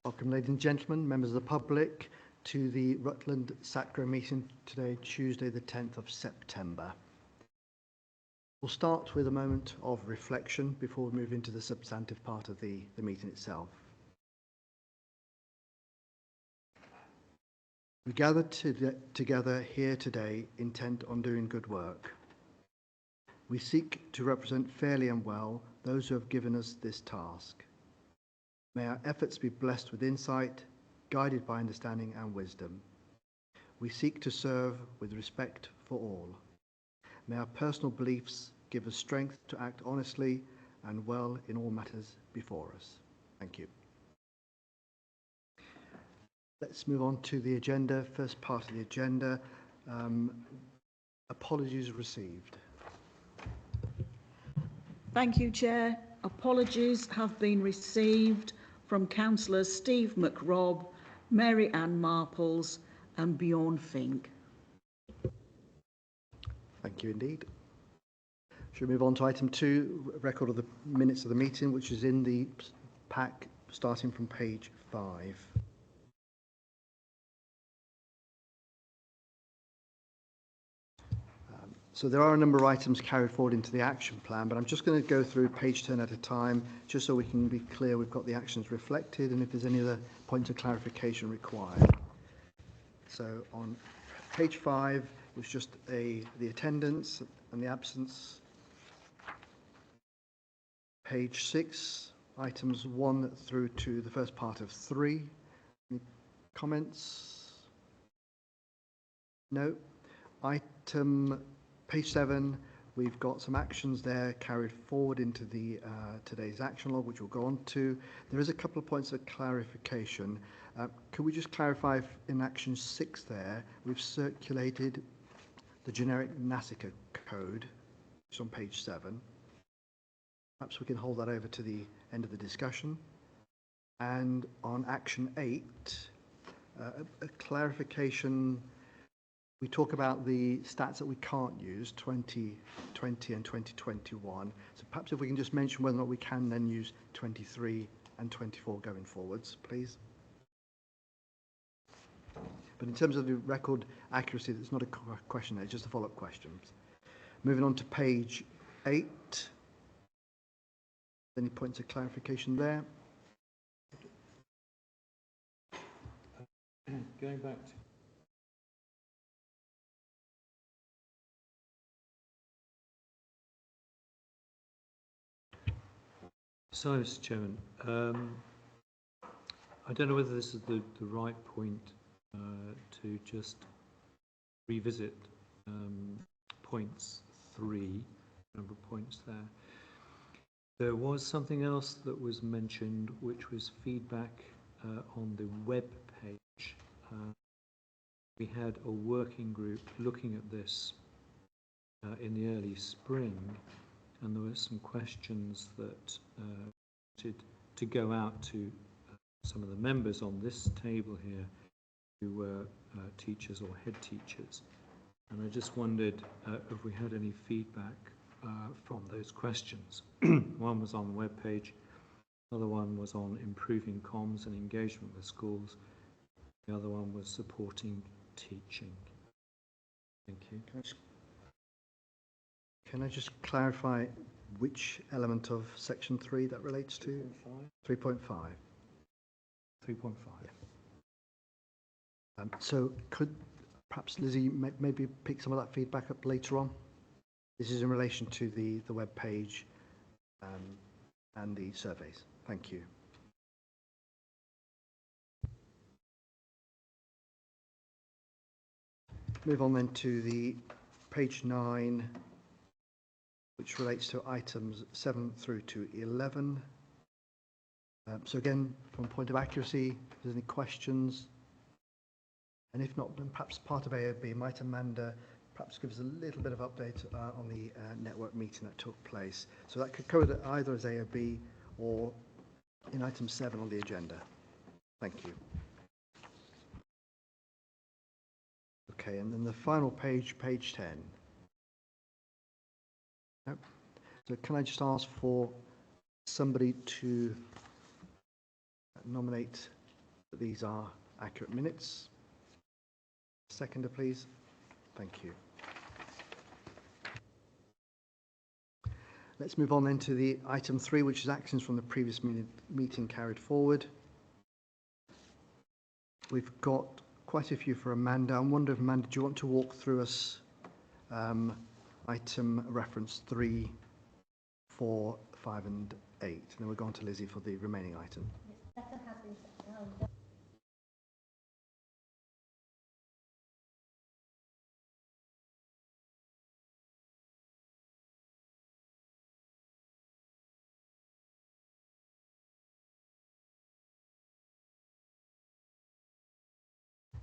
Welcome, ladies and gentlemen, members of the public, to the Rutland SACRE meeting today, Tuesday, the 10th of September. We'll start with a moment of reflection before we move into the substantive part of the meeting itself. We gather together here today intent on doing good work. We seek to represent fairly and well those who have given us this task. May our efforts be blessed with insight, guided by understanding and wisdom. We seek to serve with respect for all. May our personal beliefs give us strength to act honestly and well in all matters before us. Thank you. Let's move on to the agenda. First part of the agenda, apologies received. Thank you, Chair. Apologies have been received from Councillors Steve McRobb, Mary Ann Marples and Bjorn Fink. Thank you indeed. Should we move on to item 2, record of the minutes of the meeting, which is in the pack starting from page 5. So there are a number of items carried forward into the action plan, but I'm just going to go through page 10 at a time, just so we can be clear we've got the actions reflected and if there's any other points of clarification required. So on page 5 was just the attendance and the absence. Page 6, items 1 through to the first part of 3. Any comments? No. Page 7, we've got some actions there carried forward into the today's action log, which we'll go on to. There is a couple of points of clarification. Can we just clarify if in action 6 there, we've circulated the generic SACRE code, which is on page 7. Perhaps we can hold that over to the end of the discussion. And on action 8, a clarification. We talk about the stats that we can't use, 2020 and 2021. So perhaps if we can just mention whether or not we can then use 23 and 24 going forwards, please. But in terms of the record accuracy, it's not a question there, it's just a follow-up question. Moving on to page 8. Any points of clarification there? Going back to So, Mr. Chairman, I don't know whether this is the right point to just revisit points 3, number of points there. There was something else that was mentioned, which was feedback on the web page. We had a working group looking at this in the early spring, and there were some questions that wanted to go out to some of the members on this table here who were teachers or head teachers. And I just wondered if we had any feedback from those questions. One was on the webpage, another one was on improving comms and engagement with schools, the other one was supporting teaching. Thank you. Can I just clarify which element of section 3 that relates to? 3.5. 3.5. Yeah. So could perhaps Lizzie maybe pick some of that feedback up later on? This is in relation to the web page and the surveys. Thank you. Move on then to the page 9, which relates to items 7 through to 11. So again, from a point of accuracy, if there's any questions, and if not, then perhaps part of AOB, might Amanda perhaps give us a little bit of update on the network meeting that took place. So that could cover either as AOB or in item 7 on the agenda. Thank you. Okay, and then the final page, page 10. Yep. So can I just ask for somebody to nominate that these are accurate minutes. Seconder, please. Thank you. Let's move on then to the item 3, which is actions from the previous meeting carried forward. We've got quite a few for Amanda. I wonder if, Amanda, do you want to walk through us item reference 3, 4, 5 and 8? And then we'll go on to Lizzie for the remaining item.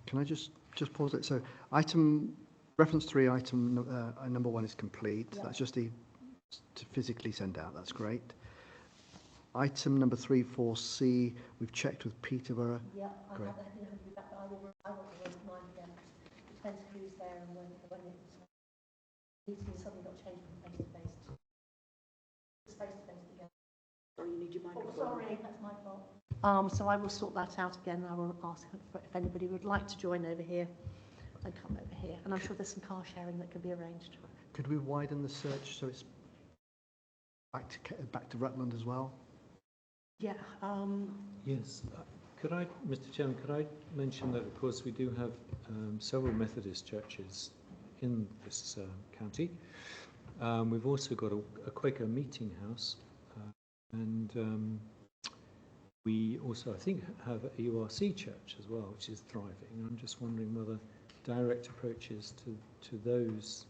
Can I just pause it? So item reference 3, item number 1 is complete. Yeah. That's just to physically send out. That's great. Item number 3, 4C, we've checked with Peterborough. Yeah, great. I didn't have you back, but I will remind again. It depends who's there and when it's meeting suddenly got changed from face to face again. Sorry, you need your microphone. Oh, sorry, that's my fault. So I will sort that out again. I will ask if anybody would like to join over here and come over here. And I'm sure there's some car sharing that can be arranged. Could we widen the search so it's back to Rutland as well? Yeah. Yes. Could I, Mr. Chairman, could I mention that, of course, we do have several Methodist churches in this county. We've also got a Quaker meeting house, and we also, I think, have a URC church as well, which is thriving. I'm just wondering whether direct approaches to those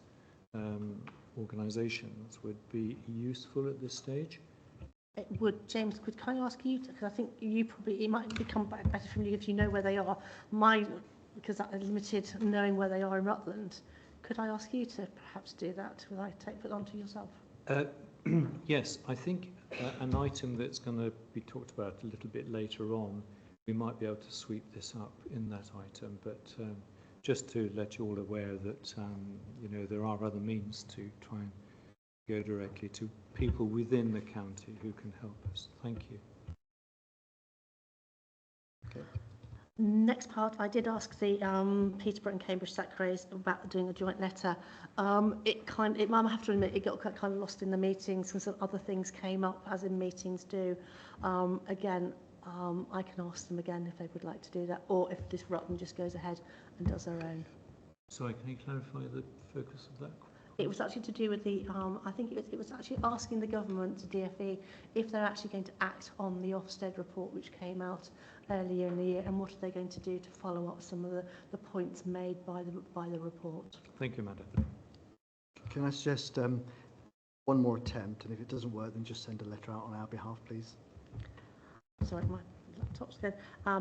organisations would be useful at this stage. It would. James, can I ask you, because I think you probably, it might become better from you if you know where they are. Because that is limited knowing where they are in Rutland, could I ask you to perhaps do that? Will I take it on to yourself? Yes, I think an item that's going to be talked about a little bit later on, we might be able to sweep this up in that item, but just to let you all aware that you know, there are other means to try and go directly to people within the county who can help us. Thank you. Okay. Next part, I did ask the Peterborough and Cambridge SACREs about doing a joint letter. I have to admit, it got kind of lost in the meetings and some other things came up, as in meetings do. Again, I can ask them again if they would like to do that, or if this Rutland just goes ahead and does their own. Sorry, can you clarify the focus of that? It was actually to do with the, I think it was actually asking the government, DfE, if they're actually going to act on the Ofsted report which came out earlier in the year, and what are they going to do to follow up some of the points made by the report. Thank you, Madam. Can I suggest one more attempt, and if it doesn't work, then just send a letter out on our behalf, please. Sorry, my laptop's going.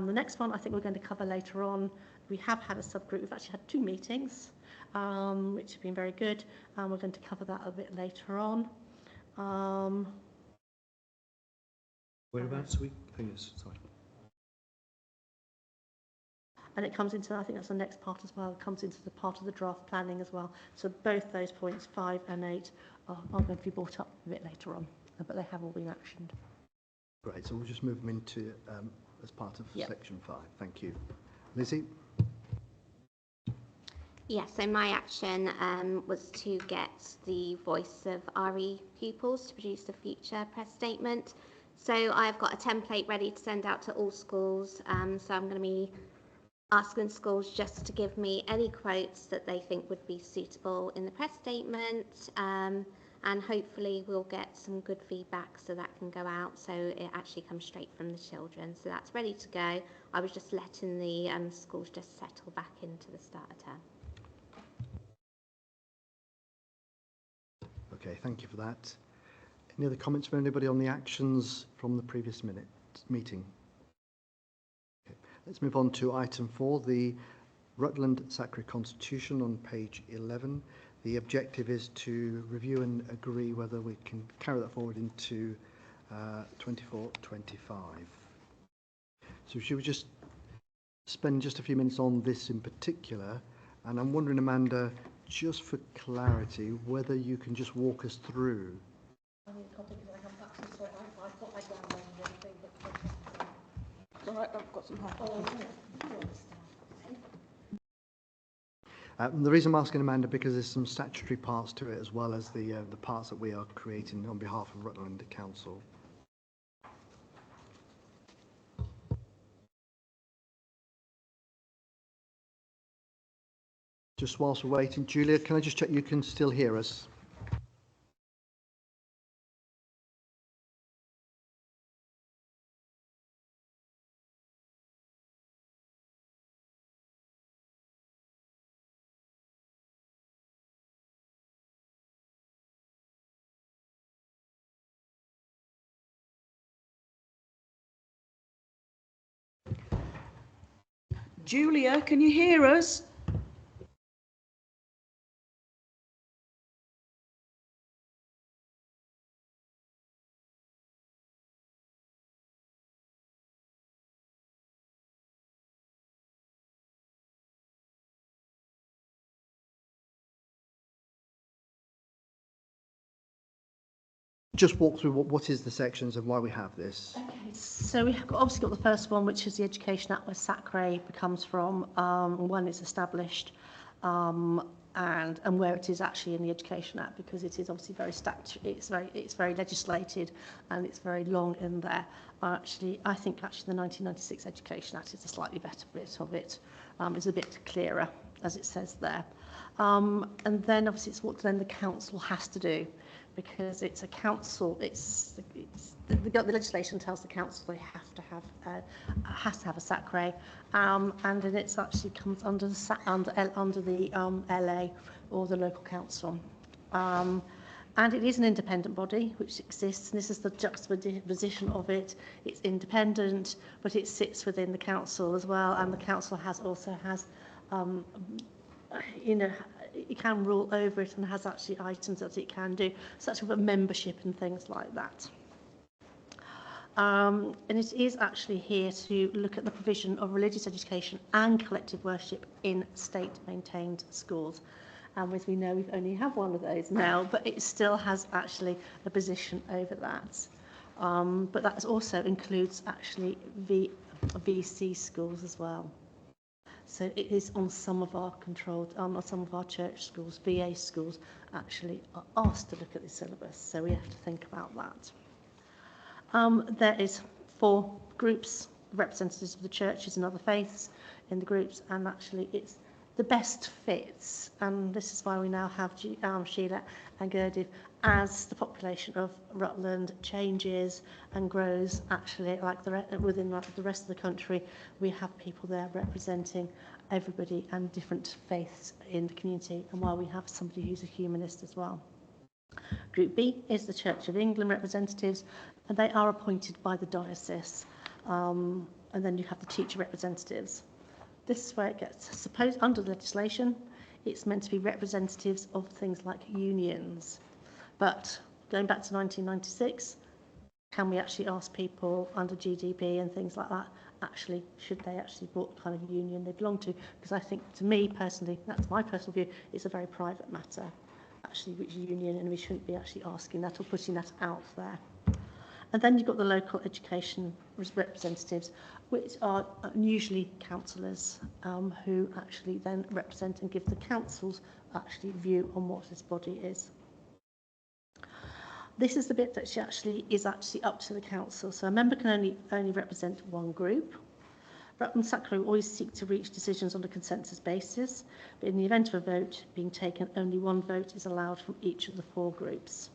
The next one I think we're going to cover later on. We have had a subgroup. We've actually had 2 meetings, which have been very good. We're going to cover that a bit later on. Whereabouts are we? Oh, yes, sorry. And it comes into, I think that's the next part as well, it comes into the part of the draft planning as well. So both those points, 5 and 8, are going to be brought up a bit later on, but they have all been actioned. Great, so we'll just move them into as part of section 5. Thank you. Lizzie? Yes, so my action was to get the voice of RE pupils to produce a future press statement. So I've got a template ready to send out to all schools. So I'm going to be asking schools just to give me any quotes that they think would be suitable in the press statement, and hopefully we'll get some good feedback so that can go out, so it actually comes straight from the children. So that's ready to go. I was just letting the schools just settle back into the start of term. Okay, thank you for that. Any other comments from anybody on the actions from the previous meeting? Okay. Let's move on to item 4, the Rutland SACRE Constitution on page 11. The objective is to review and agree whether we can carry that forward into 24-25. So should we just spend just a few minutes on this in particular? And I'm wondering, Amanda, just for clarity, whether you can just walk us through. I need a copy because I haven't actually saw it. I thought I downloaded everything, but right, I've got some help. The reason I'm asking Amanda, because there's some statutory parts to it as well as the parts that we are creating on behalf of Rutland Council. Just whilst we're waiting, Julia, can I just check you can still hear us? Julia, can you hear us? Just walk through what is the sections and why we have this. Okay, so we have obviously got the first one, which is the Education Act, where SACRE becomes from, when it's established, and where it is actually in the Education Act, because it is obviously it's very legislated, and it's very long in there. I think the 1996 Education Act is a slightly better bit of it. It's a bit clearer, as it says there. And then obviously it's what then the council has to do, because it's a council. The legislation tells the council they have to have a SACRE, and then it's actually comes under the LA or the local council. And it is an independent body which exists, and this is the juxtaposition of it. It's independent, but it sits within the council as well, and the council also has it can rule over it and has actually items that it can do, such as membership and things like that. And it is actually here to look at the provision of religious education and collective worship in state-maintained schools. And as we know, we only have one of those now, but it still has actually a position over that. But that also includes actually VC schools as well. So it is on some of our controlled, on some of our church schools, VA schools actually are asked to look at the syllabus. So we have to think about that. There is 4 groups, representatives of the churches and other faiths in the groups, and actually it's the best fits, and this is why we now have Sheila and Gurdif, as the population of Rutland changes and grows. Actually, like within the rest of the country, we have people there representing everybody and different faiths in the community, and while we have somebody who's a humanist as well. Group B is the Church of England representatives, and they are appointed by the diocese, and then you have the teacher representatives. This is where it gets, suppose under the legislation, it's meant to be representatives of things like unions. But going back to 1996, can we actually ask people under GDP and things like that, actually, should they actually what kind of union they belong to? Because I think, to me personally, that's my personal view, it's a very private matter, actually, which union, and we shouldn't be actually asking that or putting that out there. And then you've got the local education representatives, which are usually councillors who actually then represent and give the council's actually view on what this body is. This is the bit that is actually up to the council. So a member can only represent one group. Rutland SACRE always seek to reach decisions on a consensus basis, but in the event of a vote being taken, only one vote is allowed from each of the 4 groups.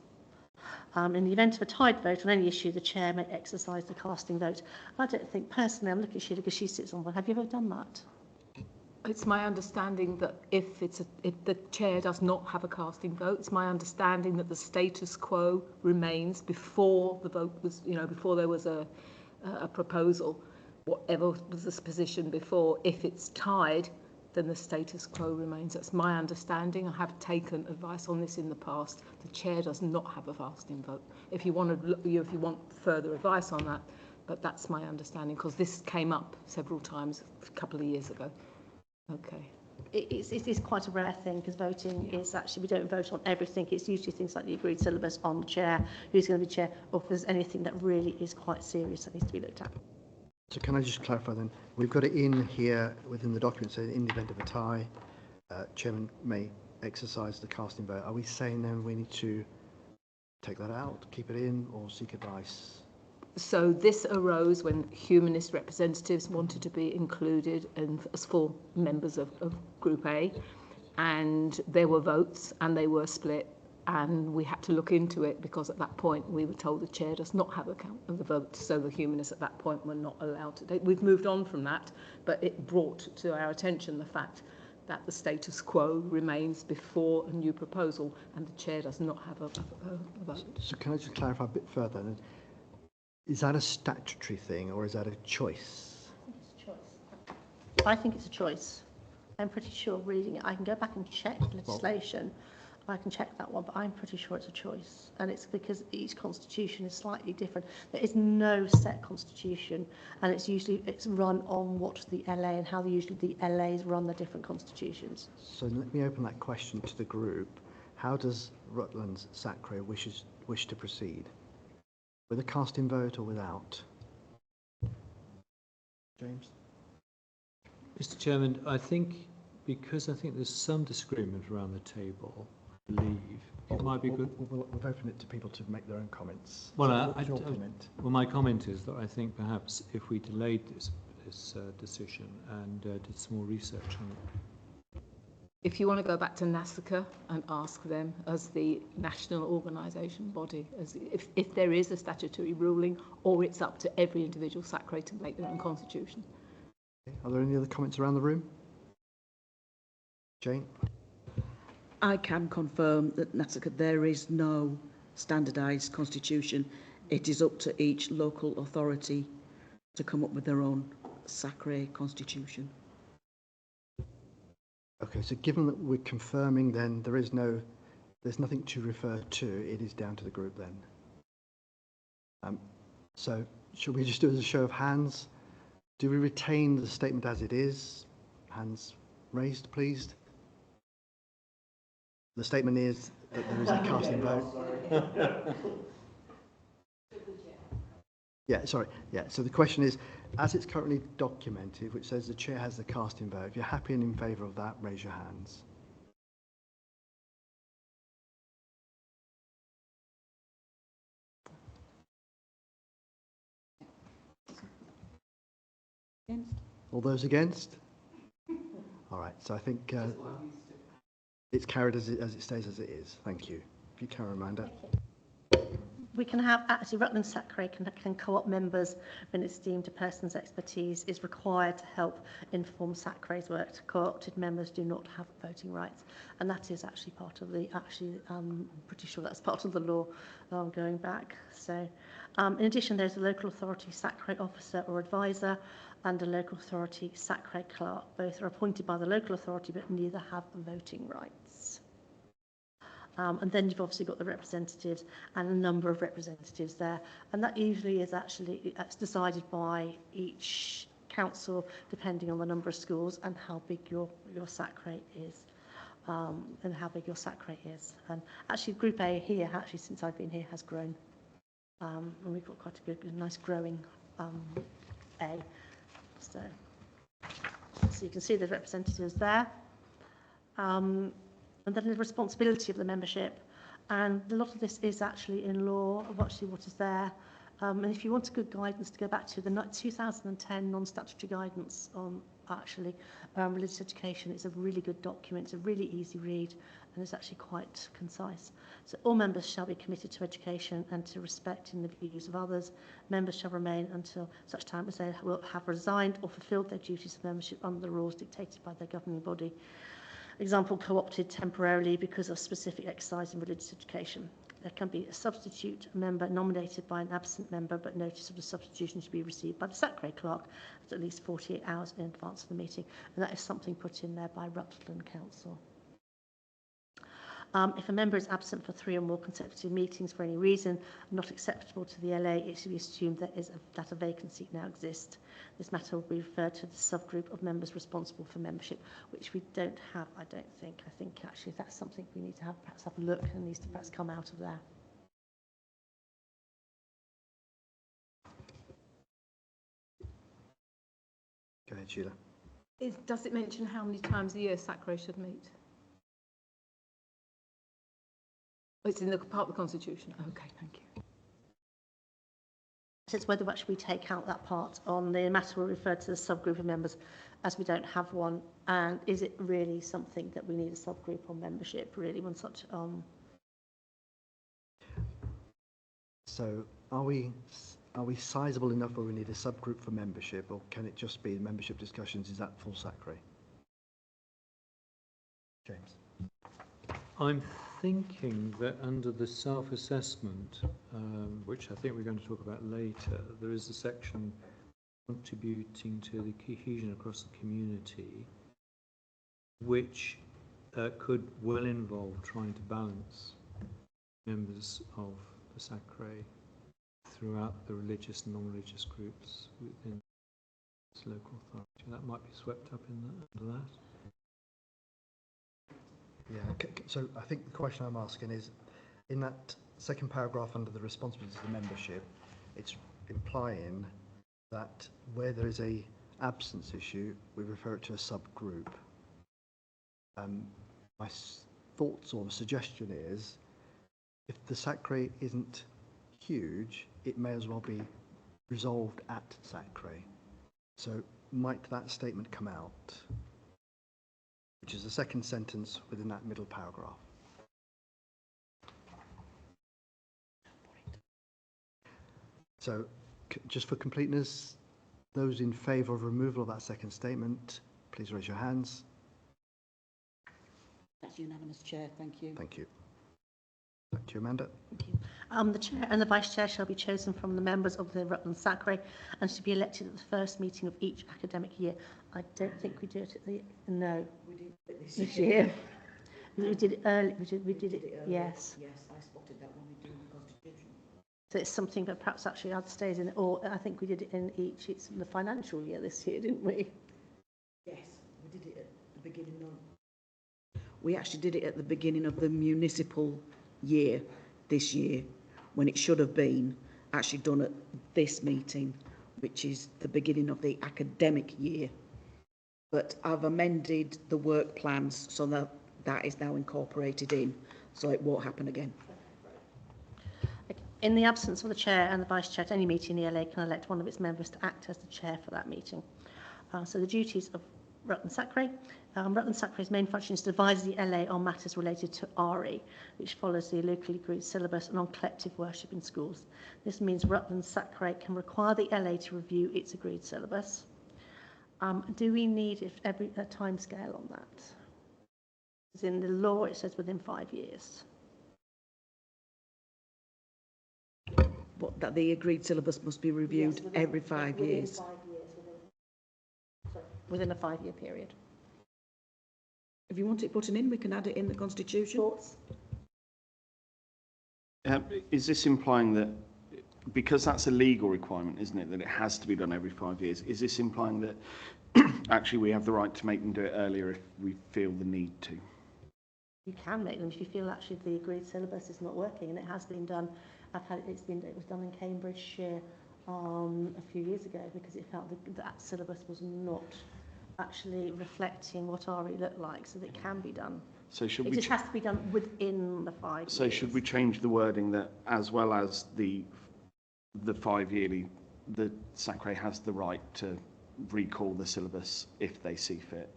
In the event of a tied vote on any issue, the chair may exercise the casting vote. I don't think, personally, I'm looking at Sheila because she sits on one. Have you ever done that? It's my understanding that if the chair does not have a casting vote, it's my understanding that the status quo remains before the vote was, before there was a proposal, whatever was the position before. If it's tied, then the status quo remains. That's my understanding. I have taken advice on this in the past. The chair does not have a casting vote. If you want further advice on that, but that's my understanding because this came up several times a couple of years ago. Okay. It is quite a rare thing because voting is actually, we don't vote on everything. It's usually things like the agreed syllabus on the chair, who's going to be chair, or if there's anything that really is quite serious that needs to be looked at. So can I just clarify then? We've got it in here within the document saying in the event of a tie, chairman may exercise the casting vote. Are we saying then we need to take that out, keep it in, or seek advice? So this arose when humanist representatives wanted to be included as full members of Group A, and there were votes and they were split, and we had to look into it because at that point we were told the chair does not have a count of the votes, so the humanists at that point were not allowed to. We've moved on from that, but it brought to our attention the fact that the status quo remains before a new proposal and the chair does not have a vote. So can I just clarify a bit further? Is that a statutory thing or is that a choice? I think it's a choice. I'm pretty sure reading it, I can go back and check legislation. I can check that one, but I'm pretty sure it's a choice. And it's because each constitution is slightly different. There is no set constitution, and it's run on what the LA and how usually the LAs run the different constitutions. So let me open that question to the group. How does Rutland's SACRE wish to proceed? With a casting vote or without? James? Mr. Chairman, I think there's some disagreement around the table, I believe it might be good. We'll open it to people to make their own comments. Well, So what's your comment? Well, my comment is that I think perhaps if we delayed this decision and did some more research on it. If you want to go back to SACRE and ask them as the national organisation body, as if there is a statutory ruling or it's up to every individual SACRE to make their own constitution. Are there any other comments around the room? Jane? I can confirm that SACRE, there is no standardised constitution. It is up to each local authority to come up with their own SACRE constitution. Okay, so given that we're confirming then there's nothing to refer to, it is down to the group then. So should we just do it as a show of hands? Do we retain the statement as it is? Hands raised, please. The statement is that there is a casting vote. Yeah, sorry. Yeah, so the question is, as it's currently documented, which says the chair has the casting vote, if you're happy and in favour of that, raise your hands. Against? All those against? All right, so I think it's carried as it stays as it is. Thank you. If you can, Amanda. We can have, actually, Rutland SACRE can co-opt members when it's deemed a person's expertise is required to help inform SACRE's work. Co-opted members do not have voting rights. And that is actually part of the, I'm pretty sure that's part of the law going back. So, in addition, there's a local authority SACRE officer or advisor and a local authority SACRE clerk. Both are appointed by the local authority, but neither have voting rights. And then you've obviously got the representatives and a number of representatives there. And that usually is actually decided by each council, depending on the number of schools and how big your SACRE is. And how big your SACRE is. And actually Group A here, actually since I've been here, has grown. And we've got quite a good, nice growing A. So you can see the representatives there. And then the responsibility of the membership. And a lot of this is actually in law of actually what is there. And if you want a good guidance to go back to the 2010 non-statutory guidance on actually religious education, it's a really good document, it's a really easy read, and it's actually quite concise. So all members shall be committed to education and to respecting the views of others. Members shall remain until such time as they will have resigned or fulfilled their duties of membership under the rules dictated by their governing body. Example, co-opted temporarily because of specific exercise in religious education. There can be a substitute member nominated by an absent member, but notice of the substitution to be received by the SACRE clerk at least 48 hours in advance of the meeting. And that is something put in there by Rutland Council. If a member is absent for 3 or more consecutive meetings for any reason not acceptable to the LA, it should be assumed that a vacancy now exists. This matter will be referred to the subgroup of members responsible for membership, which we don't have, I don't think. I think actually that's something we need to perhaps have a look and needs to perhaps come out of there. Go ahead, Sheila. Does it mention how many times a year SACRE should meet? Oh, it's in the part of the Constitution. Okay, thank you. It's whether actually we take out that part on the matter will refer to the subgroup of members as we don't have one, and is it really something that we need a subgroup on membership really when such So are we sizable enough where we need a subgroup for membership, or can it just be membership discussions? Is that full SACRE? James. I'm thinking that under the self-assessment, which I think we're going to talk about later, there is a section contributing to the cohesion across the community, which could well involve trying to balance members of the SACRE throughout the religious and non-religious groups within its local authority. That might be swept up in under that. Yeah, so I think the question I'm asking is, in that second paragraph under the responsibilities of the membership, it's implying that where there is a absence issue, we refer it to a subgroup. My thoughts or suggestion is, if the SACRE isn't huge, it may as well be resolved at SACRE. So might that statement come out, which is the second sentence within that middle paragraph? So just for completeness, those in favour of removal of that second statement, please raise your hands. That's unanimous, Chair. Thank you. Thank you. Back to you, Amanda. Thank you. The Chair and the Vice Chair shall be chosen from the members of the Rutland SACRE and to be elected at the first meeting of each academic year. I don't think we do it at the... No. We did it This year. We did it early. We did it early. yes. Yes, I spotted that when we do the Constitution. So it's something that perhaps actually other stays in, or I think we did it in each, it's in the financial year this year, didn't we? Yes, we did it at the beginning of... We actually did it at the beginning of the municipal year this year, when it should have been actually done at this meeting, which is the beginning of the academic year. But I've amended the work plans so that that is now incorporated in, so it won't happen again. In the absence of the Chair and the Vice Chair at any meeting, the LA can elect one of its members to act as the Chair for that meeting. So the duties of Rutland SACRE. Rutland SACRE's main function is to advise the LA on matters related to RE, which follows the locally agreed syllabus and on collective worship in schools. This means Rutland SACRE can require the LA to review its agreed syllabus. Do we need a timescale on that? As in the law, it says within 5 years. But that the agreed syllabus must be reviewed every 5 years. Within a 5-year period. If you want it putting in, we can add it in the Constitution. Thoughts? Is this implying that, because that's a legal requirement, isn't it, that it has to be done every 5 years, is this implying that actually we have the right to make them do it earlier if we feel the need to? You can make them if you feel actually the agreed syllabus is not working, and it has been done. It was done in Cambridgeshire a few years ago because it felt that syllabus was not actually reflecting what RE looked like, so that it can be done. So should it we just has to be done within the 5 years. So should we change the wording that, as well as the 5 yearly, the SACRE has the right to recall the syllabus if they see fit?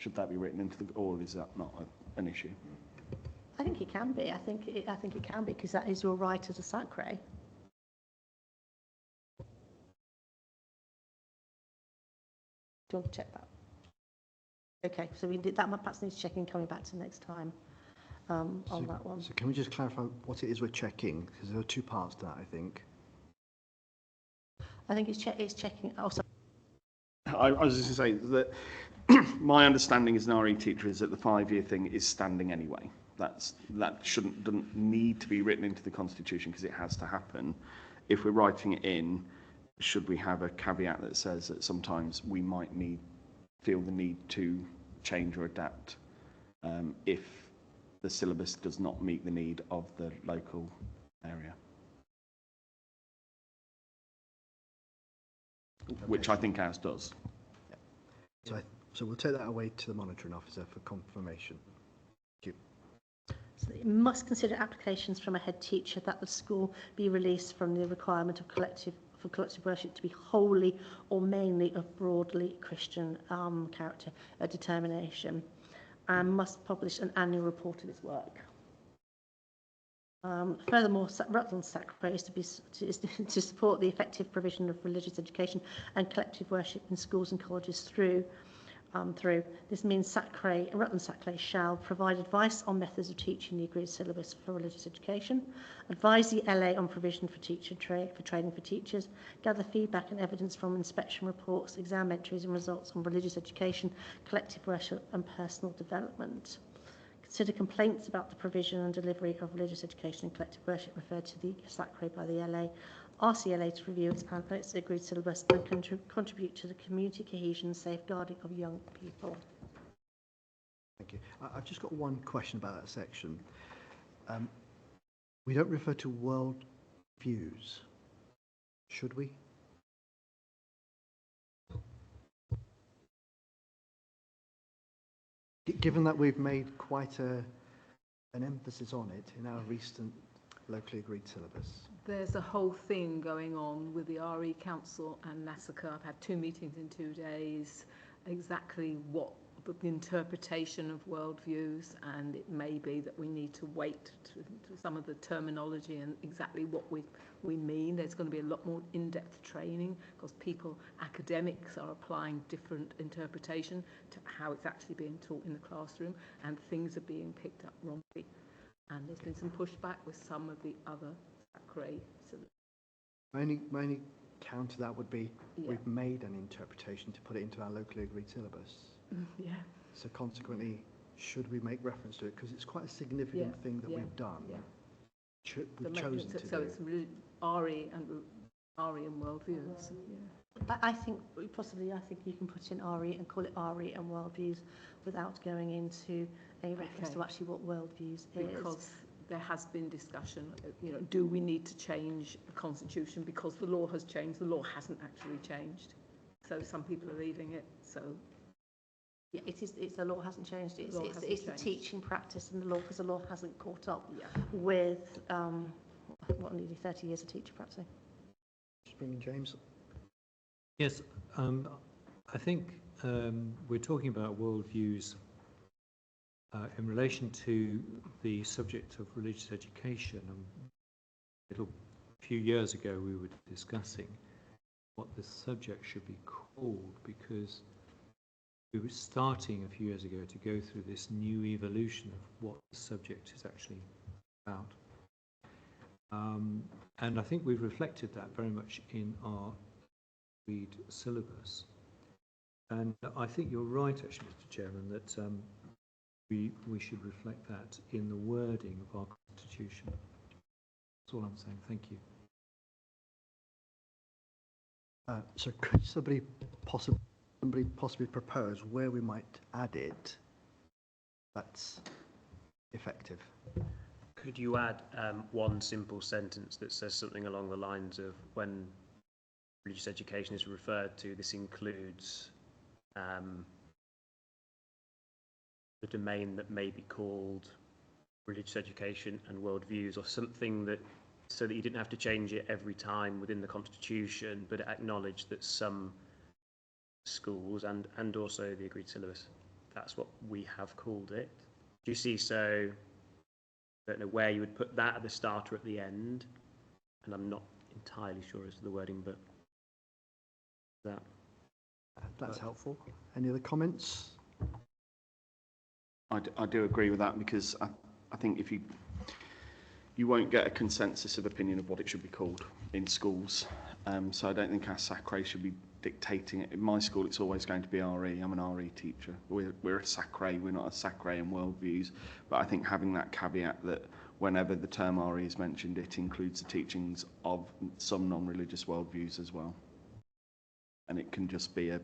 Should that be written into the, or is that not an issue? I think it can be. I think it can be because that is your right as a SACRE. Do you want to check that? Okay, so we did that. Perhaps needs checking coming back to next time on that one. So can we just clarify what it is we're checking? Because there are two parts to that, I think. I think it's checking. Oh, sorry. I was just going to say that my understanding as an RE teacher is that the 5 year thing is standing anyway. That doesn't need to be written into the Constitution because it has to happen. If we're writing it in, should we have a caveat that says that sometimes we might feel the need to change or adapt if the syllabus does not meet the need of the local area? which I think ours does. So we'll take that away to the monitoring officer for confirmation. Thank you. So it must consider applications from a head teacher that the school be released from the requirement of collective worship to be wholly or mainly of broadly Christian character, a determination, and must publish an annual report of its work. Furthermore, Rutland SACRE is to support the effective provision of religious education and collective worship in schools and colleges through. This means Rutland SACRE shall provide advice on methods of teaching the agreed syllabus for religious education, advise the LA on provision for training for teachers, gather feedback and evidence from inspection reports, exam entries and results on religious education, collective worship and personal development. Consider complaints about the provision and delivery of religious education and collective worship referred to the SACRE by the LA. Ask the LA to review its agreed syllabus and contribute to the community cohesion and safeguarding of young people. Thank you. I've just got one question about that section. We don't refer to world views, should we? Given that we've made quite an emphasis on it in our recent locally agreed syllabus. There's a whole thing going on with the RE Council and SACRE. I've had 2 meetings in 2 days, exactly what the interpretation of worldviews, and it may be that we need to wait to some of the terminology and exactly what we mean. There's going to be a lot more in-depth training because academics are applying different interpretation to how it's actually being taught in the classroom, and things are being picked up wrongly. And there's been some pushback with some of the other SACRE. My only counter to that would be we've made an interpretation to put it into our locally agreed syllabus. Yeah. So consequently, should we make reference to it? Because it's quite a significant thing that we've done. Yeah. We've chosen to do. So it's RE and worldviews. Yeah. I think you can put in RE and call it RE and worldviews without going into a reference to actually what worldviews is. Because there has been discussion, do we need to change the constitution because the law has changed? The law hasn't actually changed. So some people are leaving it. So yeah, it's the law hasn't changed. It's the teaching practice and the law, because the law hasn't caught up with nearly 30 years of teacher practicing. Just bring in James. Yes, I think we're talking about worldviews in relation to the subject of religious education. A few years ago we were discussing what the subject should be called, because we were starting a few years ago to go through this new evolution of what the subject is actually about. And I think we've reflected that very much in our read syllabus. And I think you're right, actually, Mr. Chairman, that we should reflect that in the wording of our constitution. That's all I'm saying. Thank you. So could somebody possibly propose where we might add it that's effective? Could you add one simple sentence that says something along the lines of, when religious education is referred to, this includes the domain that may be called religious education and worldviews, or something that, so that you didn't have to change it every time within the constitution, but it acknowledged that some schools and also the agreed syllabus, that's what we have called it. Do you see? So I don't know where you would put that at the start or at the end, and I'm not entirely sure as to the wording, but that. That's helpful. Any other comments? I do agree with that, because I think if you won't get a consensus of opinion of what it should be called in schools. So I don't think our SACRE should be dictating it. In my school, it's always going to be RE. I'm an RE teacher. We're a SACRE. We're not a SACRE in worldviews. But I think having that caveat that whenever the term RE is mentioned, it includes the teachings of some non-religious worldviews as well. And it can just be an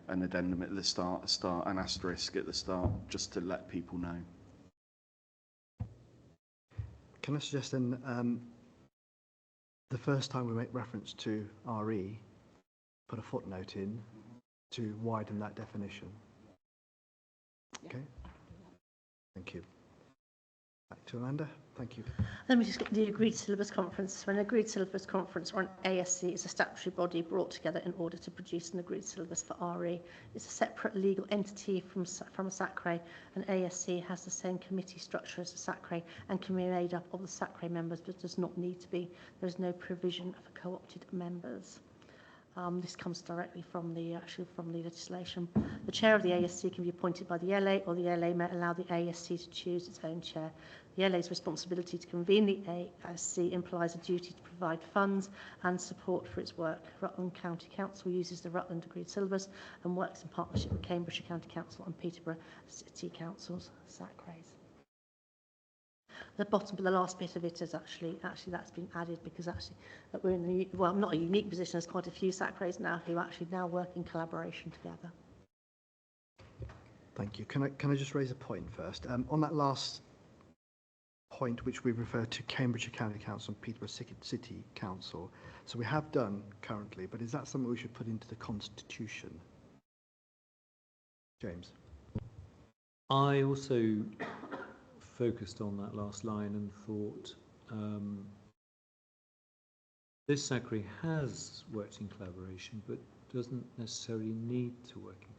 addendum at the start, an asterisk at the start, just to let people know. Can I suggest then, the first time we make reference to RE, put a footnote in to widen that definition. Okay. Thank you. Back to Amanda. Thank you. Then we just got the agreed syllabus conference. So an agreed syllabus conference, or an ASC, is a statutory body brought together in order to produce an agreed syllabus for RE. It's a separate legal entity from SACRE. An ASC has the same committee structure as the SACRE and can be made up of the SACRE members, but does not need to be. There is no provision for co-opted members. This comes directly from the legislation. The chair of the ASC can be appointed by the LA, or the LA may allow the ASC to choose its own chair. The LA's responsibility to convene the ASC implies a duty to provide funds and support for its work. Rutland County Council uses the Rutland Agreed Syllabus and works in partnership with Cambridgeshire County Council and Peterborough City Council's SACREs. The bottom, but the last bit of it is actually that's been added because actually we're in not a unique position. There's quite a few SACREs now who actually now work in collaboration together. Thank you. Can I just raise a point first? On that last point, which we refer to Cambridgeshire County Council and Peterborough City Council, so we have done currently, but is that something we should put into the Constitution? James? I also focused on that last line and thought this SACRE has worked in collaboration but doesn't necessarily need to work in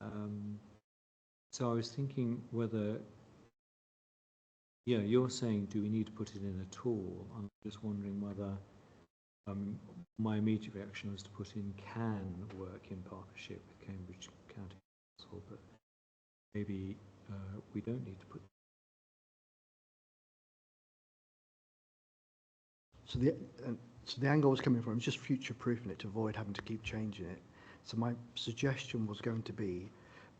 collaboration. So I was thinking whether, you're saying do we need to put it in at all? I'm just wondering whether my immediate reaction was to put in can work in partnership with Cambridge County Council, but maybe we don't need to put. So the angle I was coming from is just future-proofing it to avoid having to keep changing it. So my suggestion was going to be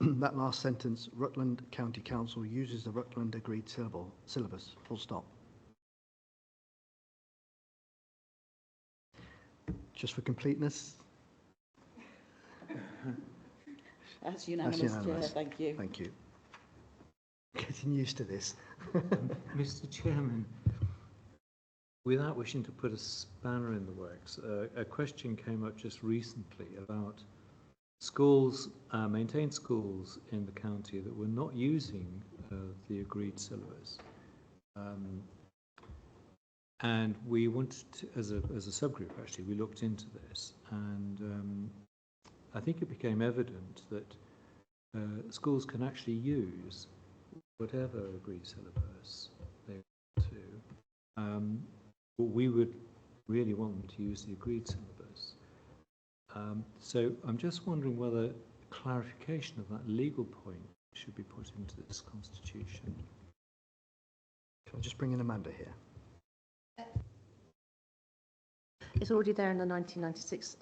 that last sentence: Rutland County Council uses the Rutland Agreed Syllabus. Full stop. Just for completeness. That's unanimous, Chair. Thank you. Thank you. Getting used to this. Mr. Chairman, without wishing to put a spanner in the works, a question came up just recently about schools, maintained schools in the county that were not using the agreed syllabus. And we wanted to, as a subgroup actually, we looked into this, and I think it became evident that schools can actually use whatever agreed syllabus they want to. But we would really want them to use the agreed syllabus. So I'm just wondering whether clarification of that legal point should be put into this constitution. Can I just bring in Amanda here? It's already there in the 1996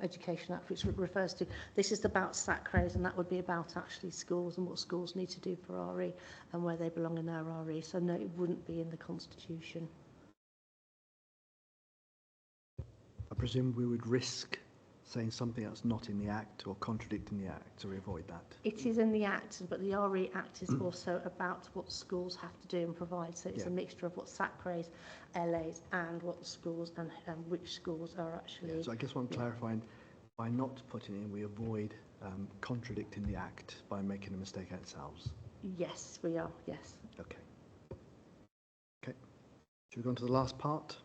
Education Act, which refers to, this is about SACREs, and that would be about actually schools and what schools need to do for RE and where they belong in their RE. So no, it wouldn't be in the Constitution. I presume we would risk saying something that's not in the Act or contradicting the Act to avoid that. It is in the Act, but the RE Act is also about what schools have to do and provide. So it's a mixture of what SACREs, LAs, and what the schools and which schools are actually. So I guess what I'm clarifying, by not putting in, we avoid contradicting the Act by making a mistake ourselves. Yes, we are. Yes. Okay. Okay. Should we go on to the last part?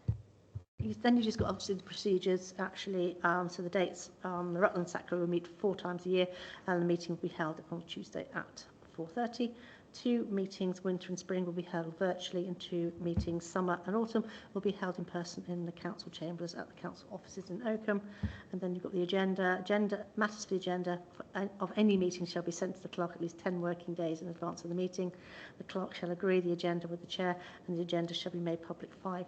Then you just got obviously the procedures actually, so the dates, the Rutland SACRE will meet 4 times a year, and the meeting will be held on Tuesday at 4:30. 2 meetings, winter and spring, will be held virtually, and 2 meetings, summer and autumn, will be held in person in the council chambers at the council offices in Oakham. And then you've got the agenda. Matters for the agenda of any meeting shall be sent to the clerk at least 10 working days in advance of the meeting. The clerk shall agree the agenda with the chair, and the agenda shall be made public 5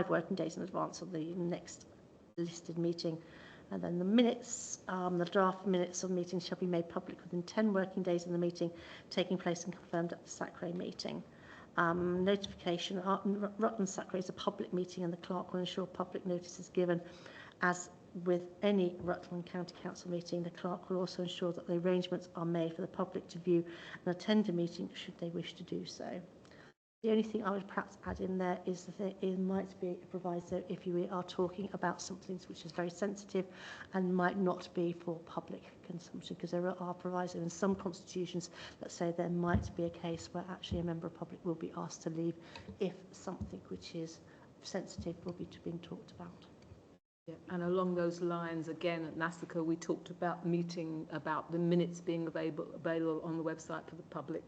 working days in advance of the next listed meeting. And then the minutes, the draft minutes of meetings shall be made public within 10 working days of the meeting taking place and confirmed at the SACRE meeting. Notification, Rutland SACRE is a public meeting, and the clerk will ensure public notice is given. As with any Rutland County Council meeting, the clerk will also ensure that the arrangements are made for the public to view and attend a meeting should they wish to do so. The only thing I would perhaps add in there is that it might be a proviso if you are talking about something which is very sensitive and might not be for public consumption, because there are provisos in some constitutions that say there might be a case where actually a member of public will be asked to leave if something which is sensitive will be being talked about. Yeah, and along those lines, again, at SACRE, we talked about the meeting, about the minutes being available on the website for the public,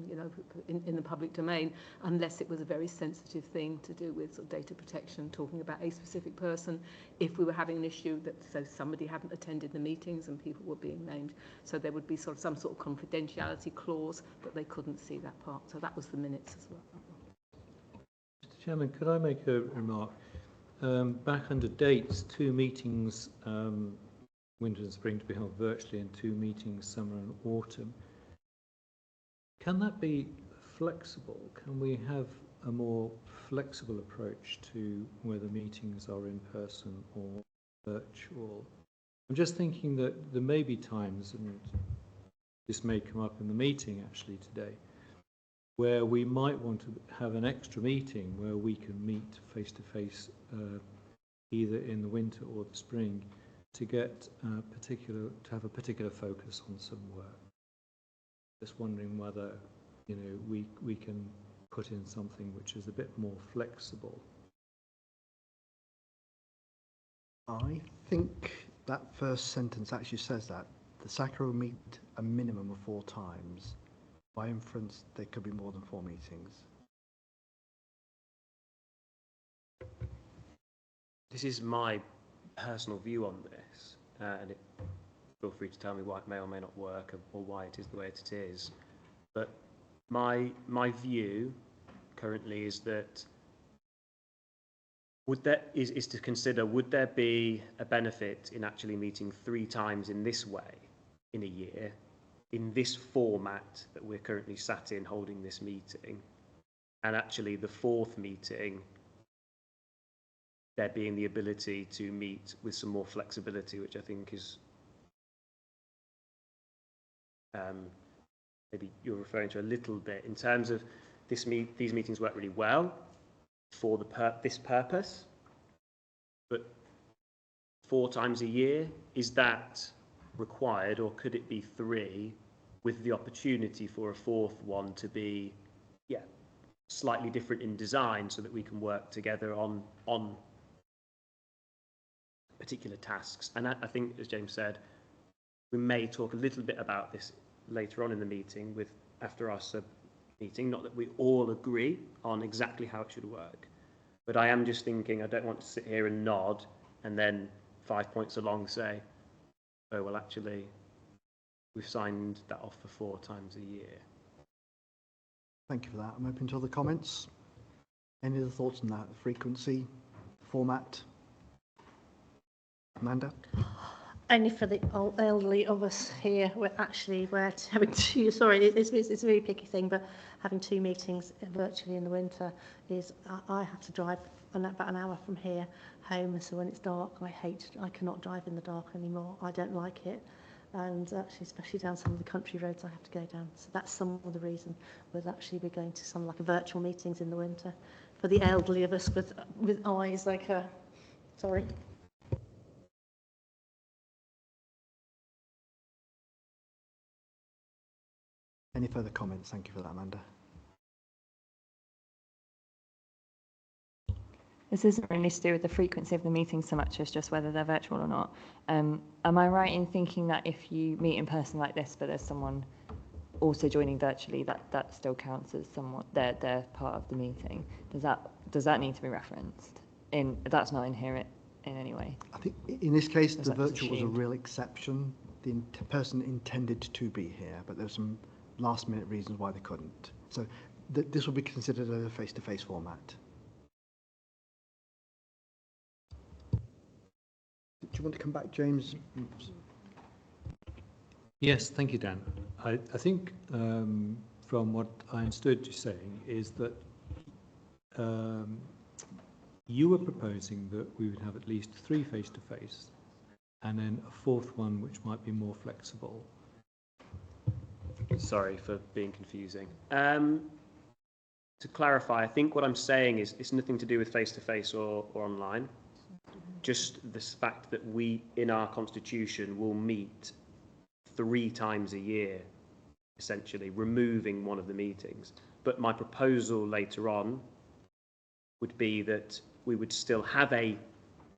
you know, in the public domain, unless it was a very sensitive thing to do with sort of data protection, talking about a specific person, if we were having an issue that, so somebody hadn't attended the meetings and people were being named. So there would be sort of some sort of confidentiality clause that they couldn't see that part. So that was the minutes as well. Mr. Chairman, could I make a remark? Back under dates, 2 meetings, winter and spring, to be held virtually, and 2 meetings, summer and autumn. Can that be flexible? Can we have a more flexible approach to whether meetings are in person or virtual? I'm just thinking that there may be times, and this may come up in the meeting actually today, where we might want to have an extra meeting where we can meet face-to-face either in the winter or the spring to get to have a particular focus on some work. Just wondering whether, you know, we can put in something which is a bit more flexible. I think that first sentence actually says that the SACRE will meet a minimum of 4 times. By inference, there could be more than 4 meetings. This is my personal view on this, and feel free to tell me why it may or may not work, or why it is the way it is. But my view currently is that is to consider, would there be a benefit in actually meeting 3 times in this way in a year, in this format that we're currently sat in holding this meeting, and actually the 4th meeting there being the ability to meet with some more flexibility, which I think is maybe you're referring to a little bit in terms of these meetings work really well for this purpose, but 4 times a year, is that required, or could it be 3 with the opportunity for a 4th one to be slightly different in design so that we can work together on particular tasks? And I think, as James said, we may talk a little bit about this later on in the meeting after our sub meeting, not that we all agree on exactly how it should work, but I am just thinking I don't want to sit here and nod and then 5 points along say, oh well, actually we've signed that off for 4 times a year. Thank you for that. I'm open to other comments. Any other thoughts on that? Frequency, format? Amanda? Only for the elderly of us here, we're having 2, sorry, it's a really picky thing, but having 2 meetings virtually in the winter is, I have to drive about an hour from here home, so when it's dark, I cannot drive in the dark anymore. I don't like it. And actually, especially down some of the country roads I have to go down. So that's some of the reason was actually we're going to some like a virtual meetings in the winter for the elderly of us with eyes like sorry. Any further comments? Thank you for that, Amanda. This isn't really to do with the frequency of the meetings so much as just whether they're virtual or not. Am I right in thinking that if you meet in person like this, but there's someone also joining virtually, that still counts as someone they're part of the meeting? Does that need to be referenced? That's not inherent in any way. I think in this case, the virtual was a real exception. The person intended to be here, but there's some last-minute reasons why they couldn't. So this will be considered as a face-to-face format. Do you want to come back, James? Yes, thank you, Dan. I think from what I understood you saying is that you were proposing that we would have at least 3 face-to-face and then a 4th one which might be more flexible. Sorry for being confusing. to clarify, I think what I'm saying is it's nothing to do with face-to-face or online. Just the fact that we, in our constitution, will meet 3 times a year, essentially, removing one of the meetings. But my proposal later on would be that we would still have an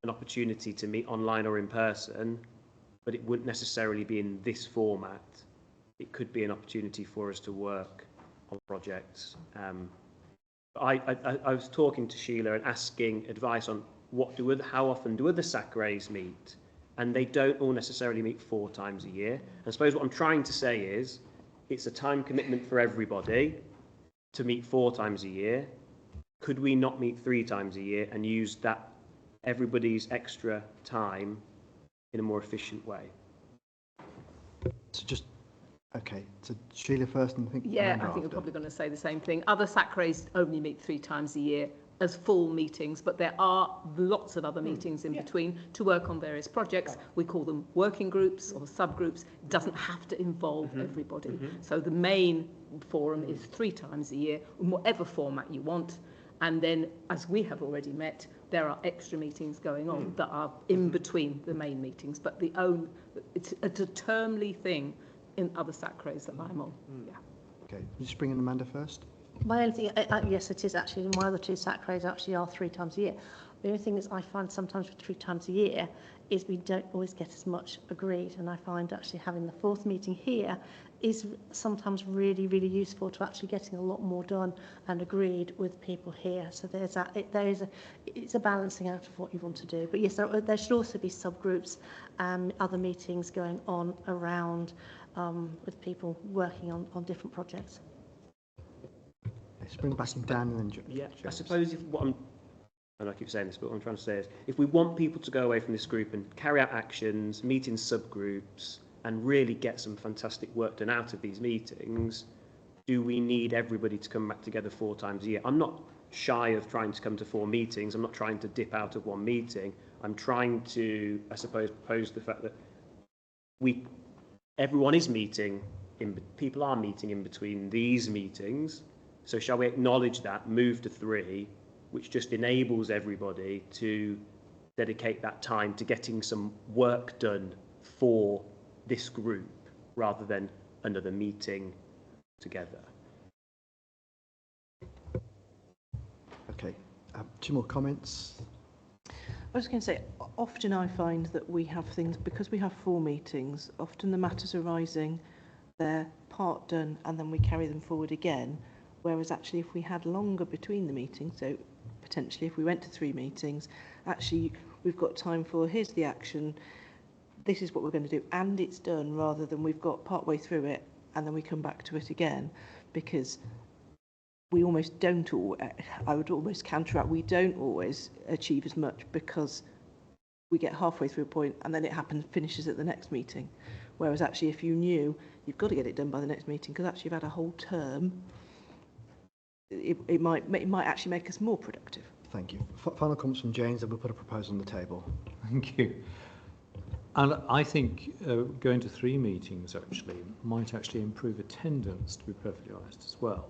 opportunity to meet online or in person, but it wouldn't necessarily be in this format. It could be an opportunity for us to work on projects. I was talking to Sheila and asking advice on how often do other SACREs meet, and they don't all necessarily meet 4 times a year. And I suppose what I'm trying to say is it's a time commitment for everybody to meet 4 times a year. Could we not meet 3 times a year and use that everybody's extra time in a more efficient way? So just, okay, so Sheila first and I think Yeah, Amanda I think we're after. probably going to say the same thing. Other SACREs only meet 3 times a year as full meetings, but there are lots of other meetings in between to work on various projects. We call them working groups or subgroups. It doesn't have to involve everybody. So the main forum is 3 times a year, in whatever format you want. And then, as we have already met, there are extra meetings going on that are in between the main meetings. But it's a termly thing in other SACREs that I'm on. Yeah. Okay, just bring in Amanda first. My only thing, yes, it is actually. My other 2 SACREs actually are 3 times a year. The only thing is I find sometimes with 3 times a year is we don't always get as much agreed. And I find actually having the 4th meeting here is sometimes really, really useful to actually getting a lot more done and agreed with people here. So it's a balancing out of what you want to do. But yes, there should also be subgroups and other meetings going on around with people working on different projects. Let's bring back in Dan and then James. Yeah, I suppose and I keep saying this, but what I'm trying to say is, if we want people to go away from this group and carry out actions, meet in subgroups, and really get some fantastic work done out of these meetings, do we need everybody to come back together 4 times a year? I'm not shy of trying to come to 4 meetings. I'm not trying to dip out of one meeting. I'm trying to, I suppose, propose the fact that everyone is meeting, people are meeting in between these meetings. So shall we acknowledge that, move to 3, which just enables everybody to dedicate that time to getting some work done for this group rather than another meeting together? Okay, 2 more comments. I was going to say, often I find that we have things, because we have 4 meetings, often the matters arising, they're part done and then we carry them forward again. Whereas actually if we had longer between the meetings, so potentially if we went to 3 meetings, actually we've got time for, here's the action, this is what we're going to do, and it's done, rather than we've got part way through it and then we come back to it again, because we almost don't, I would almost counteract, we don't always achieve as much because we get halfway through a point and then it finishes at the next meeting. Whereas actually if you knew you've got to get it done by the next meeting, because actually you've had a whole term, it might actually make us more productive. Thank you. Final comments from James, and we'll put a proposal on the table. Thank you. And I think going to 3 meetings actually might actually improve attendance, to be perfectly honest, as well.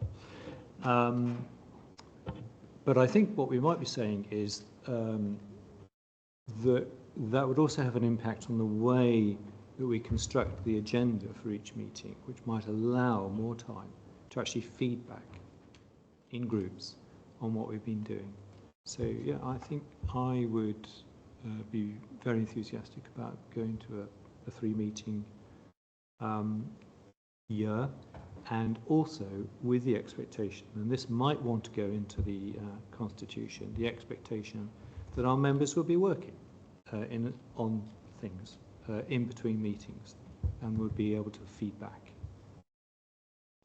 But I think what we might be saying is that would also have an impact on the way that we construct the agenda for each meeting, which might allow more time to actually feedback in groups on what we've been doing. So yeah, I think I would be very enthusiastic about going to a 3 meeting year, and also with the expectation, and this might want to go into the constitution, the expectation that our members will be working on things in between meetings and will be able to feedback.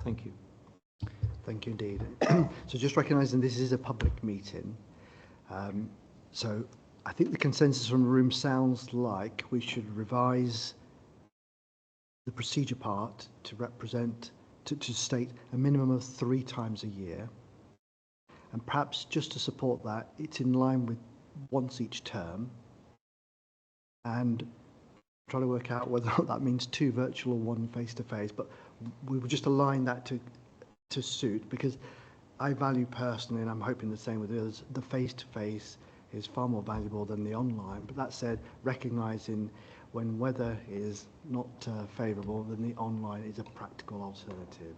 Thank you. Thank you indeed. So just recognising this is a public meeting, so I think the consensus from the room sounds like we should revise the procedure part to state a minimum of 3 times a year, and perhaps just to support that, it's in line with once each term, and try to work out whether that means 2 virtual or 1 face-to-face, but we would just align that to suit, because I value personally, and I'm hoping the same with others, the face-to-face is far more valuable than the online. But that said, recognising when weather is not favourable, then the online is a practical alternative.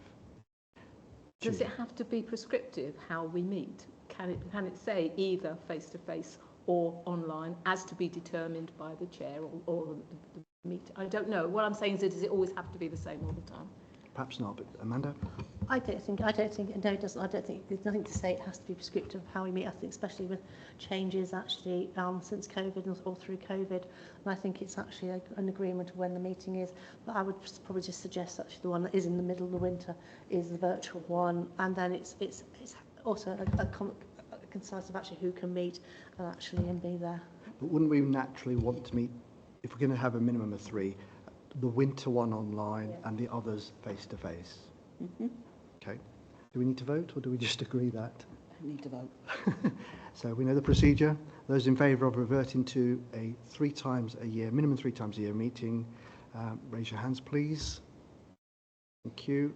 Does it have to be prescriptive how we meet? Can it say either face-to-face or online, as to be determined by the chair or the meet? I don't know. What I'm saying is, does it always have to be the same all the time? Perhaps not, but Amanda? I don't think, no, it doesn't. I don't think, there's nothing to say it has to be prescriptive of how we meet. I think especially with changes actually since COVID or through COVID, and I think it's actually an agreement of when the meeting is. But I would probably just suggest actually the one that is in the middle of the winter is the virtual one, and then it's also a concise of actually who can meet and be there. But wouldn't we naturally want to meet, if we're going to have a minimum of 3, the winter one online and the others face-to-face? Okay. Do we need to vote, or do we just agree that? I need to vote. So we know the procedure. Those in favour of reverting to a 3 times a year, minimum 3 times a year meeting, raise your hands, please. Thank you.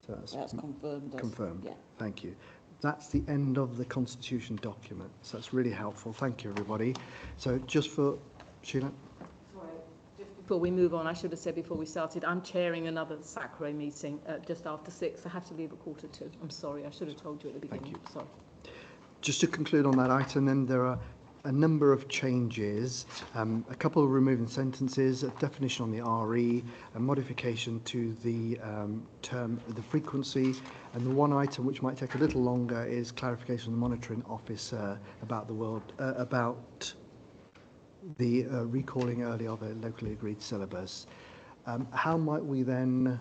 So That's confirmed. Confirmed. Yeah. Thank you. That's the end of the Constitution document. So that's really helpful. Thank you, everybody. So just for Sheila. Before we move on, I should have said before we started, I'm chairing another SACRE meeting just after 6. I have to leave at 1:45. I'm sorry, I should have told you at the beginning. Thank you. Sorry. Just to conclude on that item, then, there are a number of changes, a couple of removing sentences, a definition on the RE, a modification to the term, the frequency, and the one item which might take a little longer is clarification of the monitoring officer about the recalling early of a locally agreed syllabus. How might we then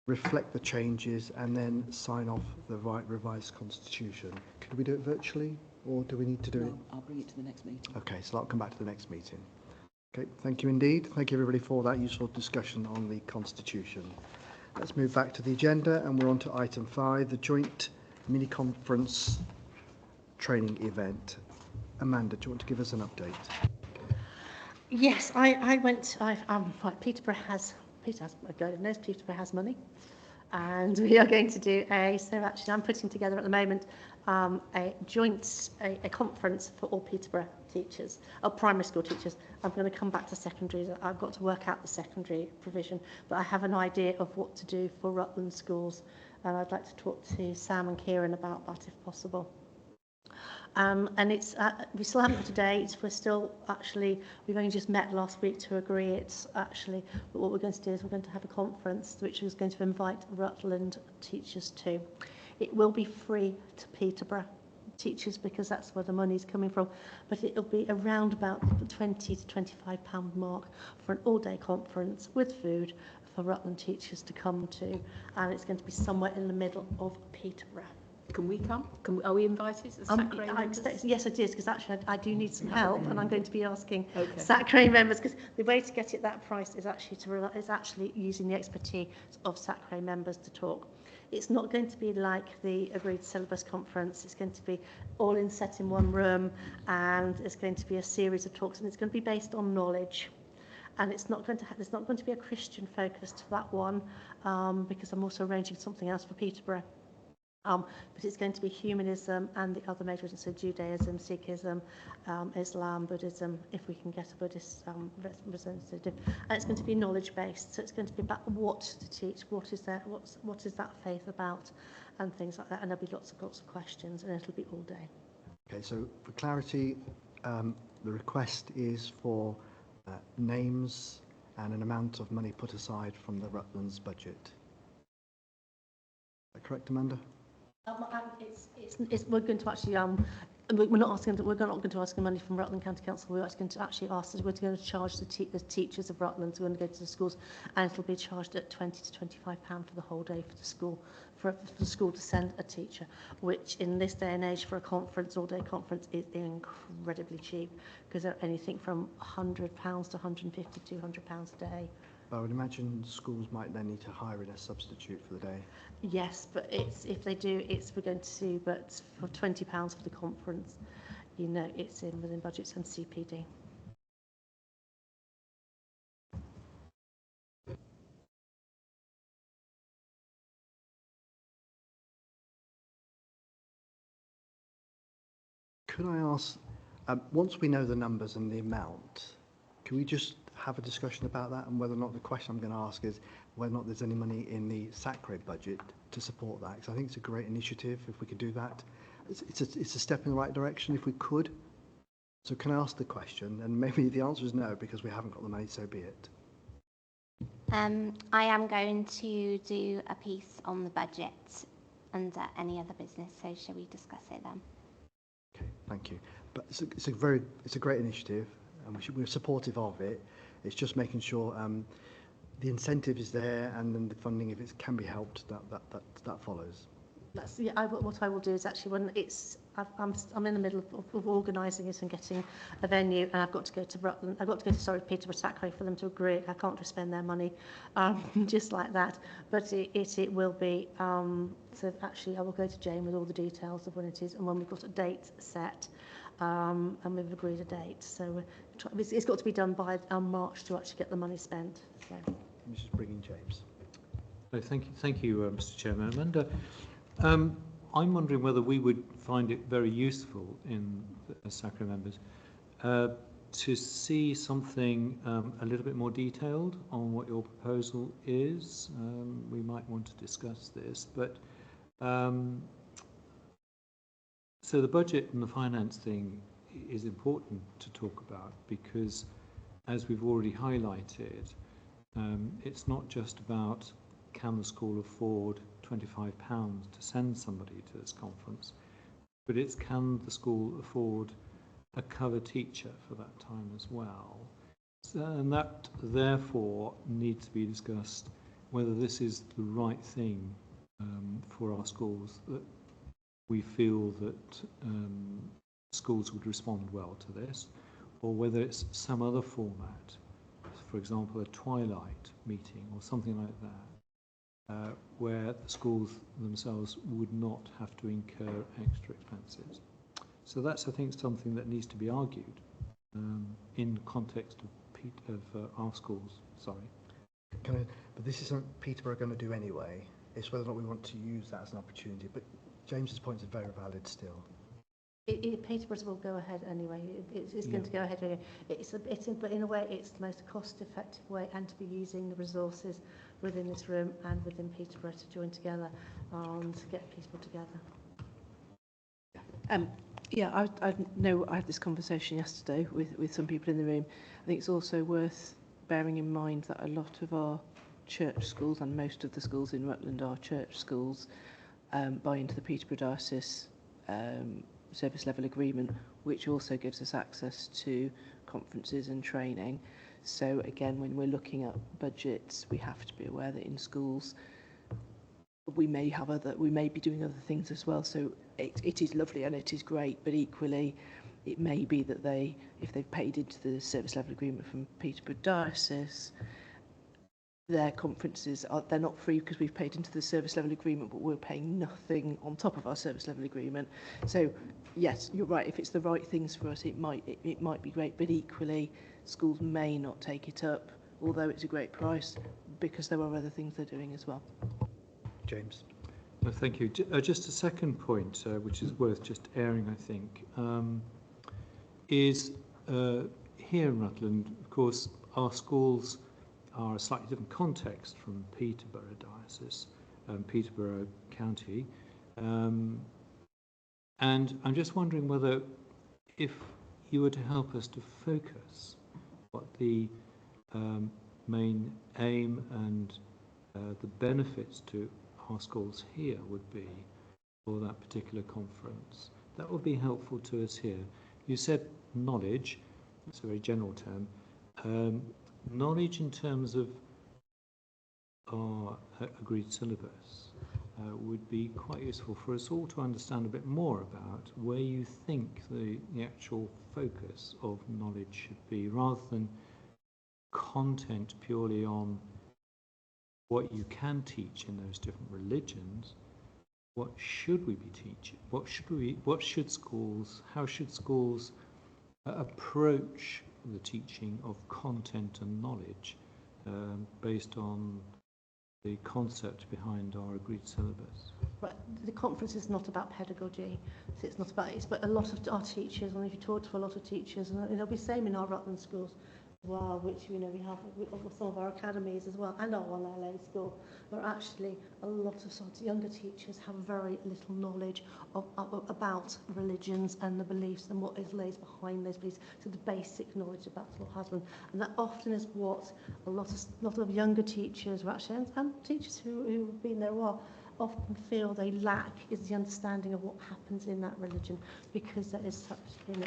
reflect the changes and then sign off the revised constitution? Could we do it virtually, or do we need to do it? I'll bring it to the next meeting. Okay, so I'll come back to the next meeting. Okay, thank you indeed. Thank you everybody for that useful discussion on the constitution. Let's move back to the agenda, and we're on to item 5, the joint mini-conference training event. Amanda, do you want to give us an update? Yes, I went. Right, Peterborough has money, and we are going to do so actually I'm putting together at the moment a conference for all Peterborough teachers, primary school teachers. I'm going to come back to secondary. I've got to work out the secondary provision, but I have an idea of what to do for Rutland schools, and I'd like to talk to Sam and Kieran about that if possible. And it's we still haven't got a date. We've only just met last week to agree it actually. But what we're going to do is we're going to have a conference which is going to invite Rutland teachers to. It will be free to Peterborough teachers because that's where the money's coming from. But it'll be around about the £20 to £25 mark for an all-day conference with food for Rutland teachers to come to, and it's going to be somewhere in the middle of Peterborough. Can we come? Are we invited as SACRE members? Yes, it is, because actually I do need some help, and I'm going to be asking Okay. SACRE members, because the way to get it that price is actually using the expertise of SACRE members to talk. It's not going to be like the agreed syllabus conference. It's going to be all set in one room, and it's going to be a series of talks, and it's going to be based on knowledge. And there's not going to be a Christian focus to that one, because I'm also arranging something else for Peterborough. But it's going to be humanism and the other major religions, so Judaism, Sikhism, Islam, Buddhism, if we can get a Buddhist representative. And it's going to be knowledge-based, so it's going to be about what to teach, what is that faith about, and things like that. And there'll be lots of questions, and it'll be all day. Okay, so for clarity, the request is for names and an amount of money put aside from the Rutland's budget. Is that correct, Amanda? We're going to actually we're not going to ask for money from Rutland County Council. We're going to actually we're going to charge the teachers of Rutland who are going to go to the schools, and it'll be charged at £20 to £25 for the whole day for the school, for the school to send a teacher, which in this day and age for a conference, all-day conference, is incredibly cheap, because they're anything from £100 to £150 to £200 a day. I would imagine schools might then need to hire in a substitute for the day. Yes, but if they do, we're going to see. But for £20 for the conference, it's within budgets and CPD. Could I ask, once we know the numbers and the amount, can we just have a discussion about that, and whether or not, the question I'm going to ask is whether or not there's any money in the SACRE budget to support that, because I think it's a great initiative if we could do that. It's a step in the right direction if we could. So can I ask the question? And maybe the answer is no, because we haven't got the money, so be it. I am going to do a piece on the budget under any other business, so shall we discuss it then? Okay, thank you. But it's a great initiative, and we're supportive of it. It's just making sure the incentive is there, and then the funding, if it can be helped, that follows. That's, yeah, what I will do is actually, when it's, I'm in the middle of organising it and getting a venue, and I've got to go to Rutland, I've got to go to, Peterborough SACRE for them to agree. I can't just spend their money just like that. But it will be, so actually I will go to Jane with all the details of when it is and when we've got a date set, and we've agreed a date. So it's got to be done by March to actually get the money spent. So. Can you just bring in James? Oh, thank you, Mr. Chairman. Amanda. I'm wondering whether we would find it very useful in as SACRE members to see something a little bit more detailed on what your proposal is. We might want to discuss this, but so the budget and the finance thing is important to talk about, because as we've already highlighted, it's not just about can the school afford £25 to send somebody to this conference, but it's can the school afford a cover teacher for that time as well. So, and that therefore needs to be discussed, whether this is the right thing for our schools, that we feel that schools would respond well to this, or whether it's some other format, for example a twilight meeting or something like that, where the schools themselves would not have to incur extra expenses. So that's, I think, something that needs to be argued in context of our schools. Sorry. But this isn't Peterborough going to do anyway. It's whether or not we want to use that as an opportunity. But James's point is very valid still. Peterborough will go ahead anyway. It's going to go ahead anyway. But in a way, it's the most cost-effective way, and to be using the resources within this room and within Peterborough to join together to get people together. Yeah, I know I had this conversation yesterday with some people in the room. I think it's also worth bearing in mind that a lot of our church schools, and most of the schools in Rutland are church schools, buy into the Peterborough Diocese service level agreement, which also gives us access to conferences and training. So again, when we're looking at budgets, we have to be aware that in schools we may be doing other things as well. So it is lovely and it is great, but equally it may be that if they've paid into the service level agreement from Peterborough Diocese, their conferences they're not free because we've paid into the service level agreement, but we're paying nothing on top of our service level agreement. So yes, you're right, if it's the right things for us, it might be great, but equally schools may not take it up, although it's a great price, because there are other things they're doing as well. James. Well, thank you. Just a second point, which is worth just airing, I think, is here in Rutland, of course, our schools are a slightly different context from Peterborough Diocese, Peterborough County. And I'm just wondering whether, if you were to help us to focus what the main aim and the benefits to our schools here would be for that particular conference, that would be helpful to us here. You said knowledge, it's a very general term. Knowledge in terms of our agreed syllabus would be quite useful for us all to understand a bit more about where you think the actual focus of knowledge should be, rather than content purely on what you can teach in those different religions. What should we be teaching? How should schools approach the teaching of content and knowledge based on the concept behind our agreed syllabus. Right, the conference is not about pedagogy, so it's not about it, but a lot of our teachers, and if you talk to a lot of teachers, and it'll be the same in our Rutland schools as well, which we have with some of our academies as well, and our one LA school, where actually a lot of sort of younger teachers have very little knowledge about religions and the beliefs and what lays behind those beliefs, so the basic knowledge about what husband, and that often is what a lot of younger teachers, or actually, and teachers who have been there a while, often feel they lack is the understanding of what happens in that religion, because there is such,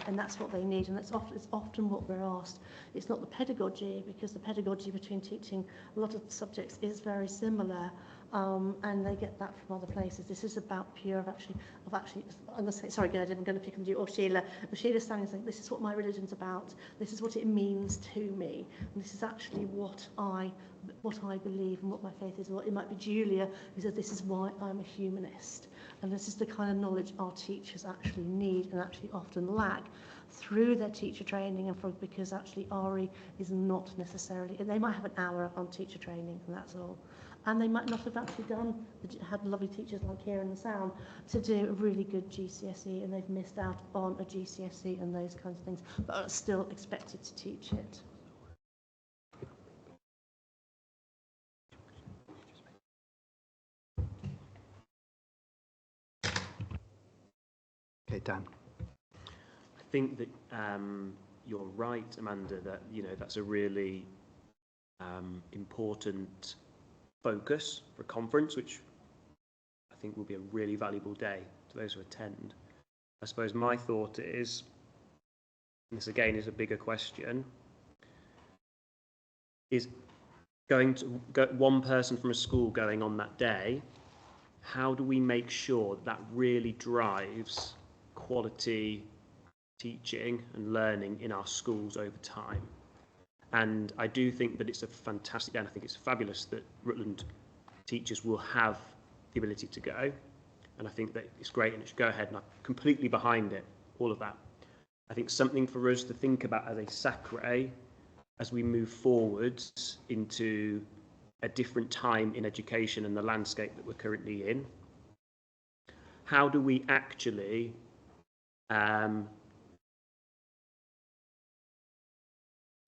and that's what they need, and it's often what we're asked. It's not the pedagogy, because the pedagogy between teaching a lot of the subjects is very similar, and they get that from other places. This is about pure I'm going to say, sorry, Gerda, I'm going to pick on you, or Sheila. Sheila's standing saying, this is what my religion's about, this is what it means to me, and this is actually what I believe and what my faith is. Well, it might be Julia who says, this is why I'm a humanist. And this is the kind of knowledge our teachers actually need and actually often lack through their teacher training, and because actually RE is not necessarily, they might have an hour on teacher training and that's all. And they might not have actually had lovely teachers like here in the Sound to do a really good GCSE, and they've missed out on a GCSE and those kinds of things, but are still expected to teach it. Okay, Dan. I think that you're right, Amanda, that that's a really important focus for a conference, which I think will be a really valuable day to those who attend. I suppose my thought is, and this again is a bigger question, is going to one person from a school going on that day, how do we make sure that really drives quality teaching and learning in our schools over time? And I do think that it's a fantastic, and I think it's fabulous that Rutland teachers will have the ability to go. And I think that it's great and it should go ahead, and I'm completely behind it, all of that. I think something for us to think about as a SACRE as we move forwards into a different time in education and the landscape that we're currently in. How do we actually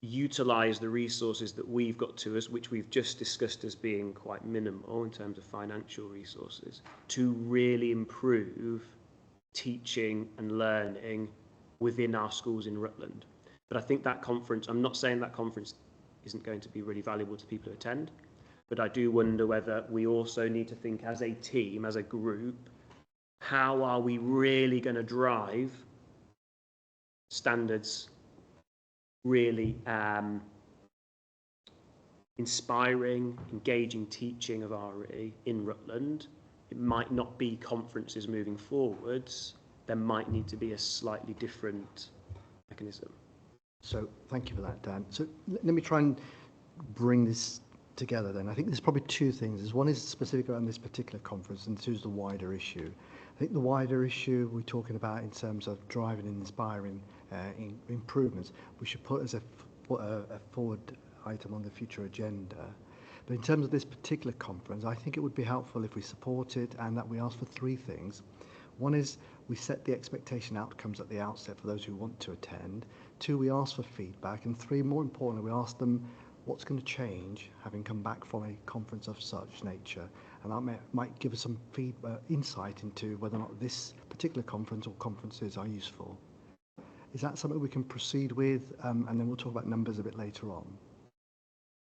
utilise the resources that we've got to us, which we've just discussed as being quite minimal in terms of financial resources, to really improve teaching and learning within our schools in Rutland? But I think that conference, I'm not saying that conference isn't going to be really valuable to people who attend, but I do wonder whether we also need to think as a team, as a group, how are we really going to drive standards, really inspiring, engaging teaching of RE in Rutland? It might not be conferences moving forwards. There might need to be a slightly different mechanism. So thank you for that, Dan. So let me try and bring this together then. I think there's probably two things. One is specific around this particular conference, and two is the wider issue. I think the wider issue we're talking about in terms of driving and inspiring improvements, we should put as a forward item on the future agenda. But in terms of this particular conference, I think it would be helpful if we support it and that we ask for three things. One is we set the expectation outcomes at the outset for those who want to attend. Two, we ask for feedback. And three, more importantly, we ask them what's going to change having come back from a conference of such nature. And that might give us some insight into whether or not this particular conference or conferences are useful. Is that something we can proceed with? And then we'll talk about numbers a bit later on.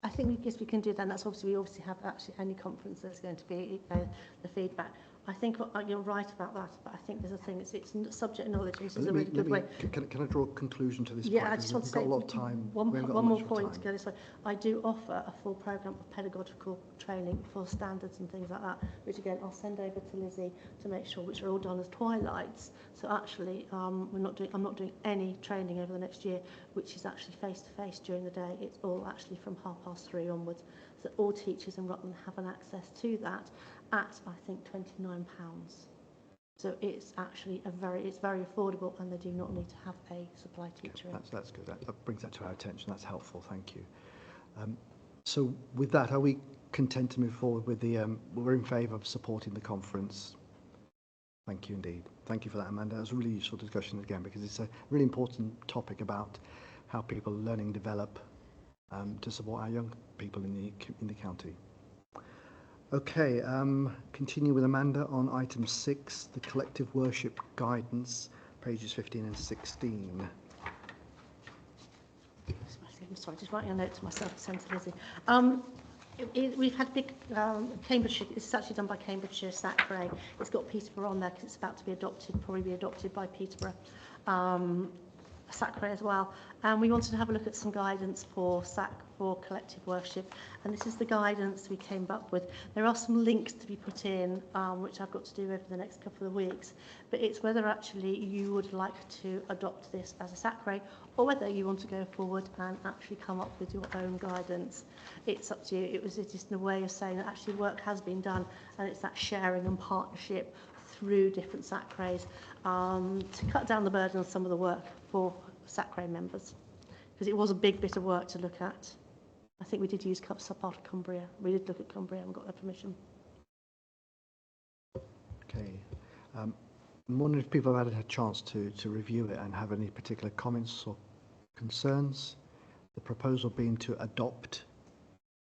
I think yes, we can do that. And that's obviously, we obviously have actually any conference that's going to be the feedback. I think you're right about that, but I think there's a thing, it's subject knowledge, and this is a really good way. Can I draw a conclusion to this point? Yeah, I just want to say a lot of time. One more point to go this way. I do offer a full programme of pedagogical training for standards and things like that, which again, I'll send over to Lizzie to make sure, which are all done as twilights. So actually, I'm not doing any training over the next year, which is actually face-to-face during the day. It's all actually from 3:30 onwards. So all teachers in Rutland have an access to that at, I think, £29. So it's actually it's very affordable, and they do not need to have a supply teacher. Okay, that's good. That brings that to our attention. That's helpful. Thank you. So with that, are we content to move forward with the, we're in favour of supporting the conference. Thank you indeed. Thank you for that, Amanda. That was a really useful discussion again, because it's a really important topic about how people learning develop to support our young people in the county. Okay, continue with Amanda on item 6, the collective worship guidance, pages 15 and 16. I'm sorry, just writing a note to myself to send to Lizzie. We've had big Cambridgeshire, it's actually done by Cambridgeshire SACRE. It's got Peterborough on there because it's about to be adopted, probably be adopted by Peterborough SACRE as well. And we wanted to have a look at some guidance for for collective worship. And this is the guidance we came up with. There are some links to be put in, which I've got to do over the next couple of weeks. But it's whether actually you would like to adopt this as a SACRE, or whether you want to go forward and actually come up with your own guidance. It's up to you. It was just a way of saying that actually work has been done, and it's that sharing and partnership through different SACREs to cut down the burden on some of the work for SACRE members, because it was a big bit of work to look at. I think we did use part of Cumbria. We did look at Cumbria and got their permission. Okay. I'm wondering if people have had a chance to review it and have any particular comments or concerns. The proposal being to adopt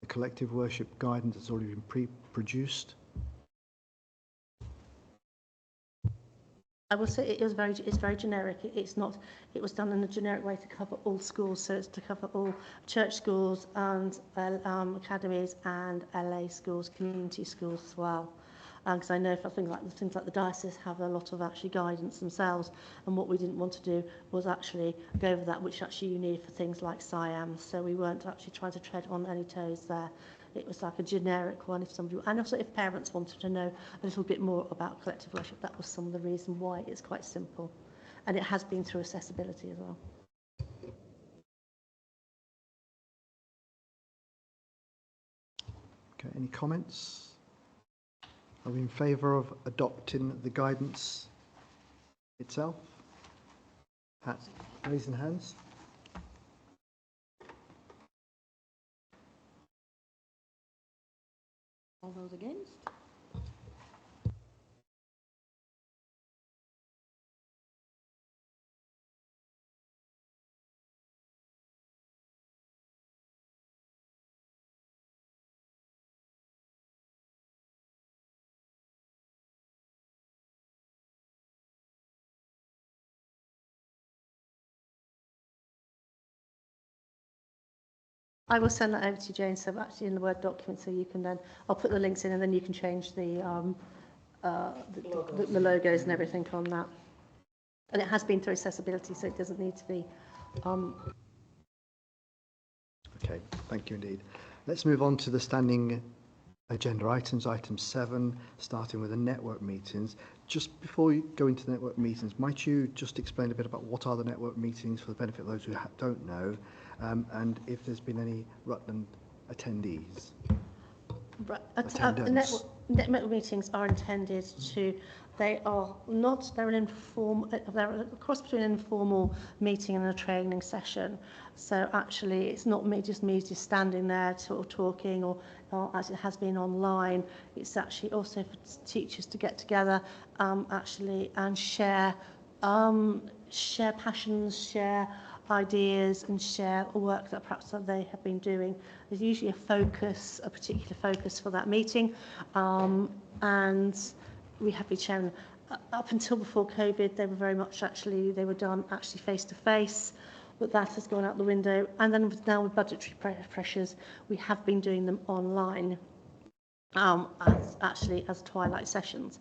the collective worship guidance that's already been pre-produced. I will say it's very generic. It's not. It was done in a generic way to cover all schools, so it's to cover all church schools and academies and LA schools, community schools as well. Because I know for things like the diocese have a lot of actually guidance themselves, and what we didn't want to do was actually go over that, which actually you need for things like SIAM. So we weren't actually trying to tread on any toes there. It was like a generic one if somebody, and also if parents wanted to know a little bit more about collective worship, that was some of the reason why it's quite simple. And it has been through accessibility as well. Okay, any comments? Are we in favour of adopting the guidance itself? Raising hands. All those against? I will send that over to you, Jane, so actually in the Word document, so you can then, I'll put the links in and then you can change the logos and everything on that. And it has been through accessibility, so it doesn't need to be... Okay, thank you indeed. Let's move on to the standing agenda items, item 7, starting with the network meetings. Just before you go into the network meetings, might you just explain a bit about what are the network meetings for the benefit of those who don't know, and if there's been any Rutland attendees? Network meetings are intended to, they're a cross between an informal meeting and a training session. So actually it's not me just standing there talking or as it has been online. It's actually also for teachers to get together actually and share passions, share ideas and share work that perhaps that they have been doing. There's usually a particular focus for that meeting, and we have been sharing. Up until before COVID, they were very much they were done actually face to face, but that has gone out the window. And then now with budgetary pressures, we have been doing them online, as twilight sessions.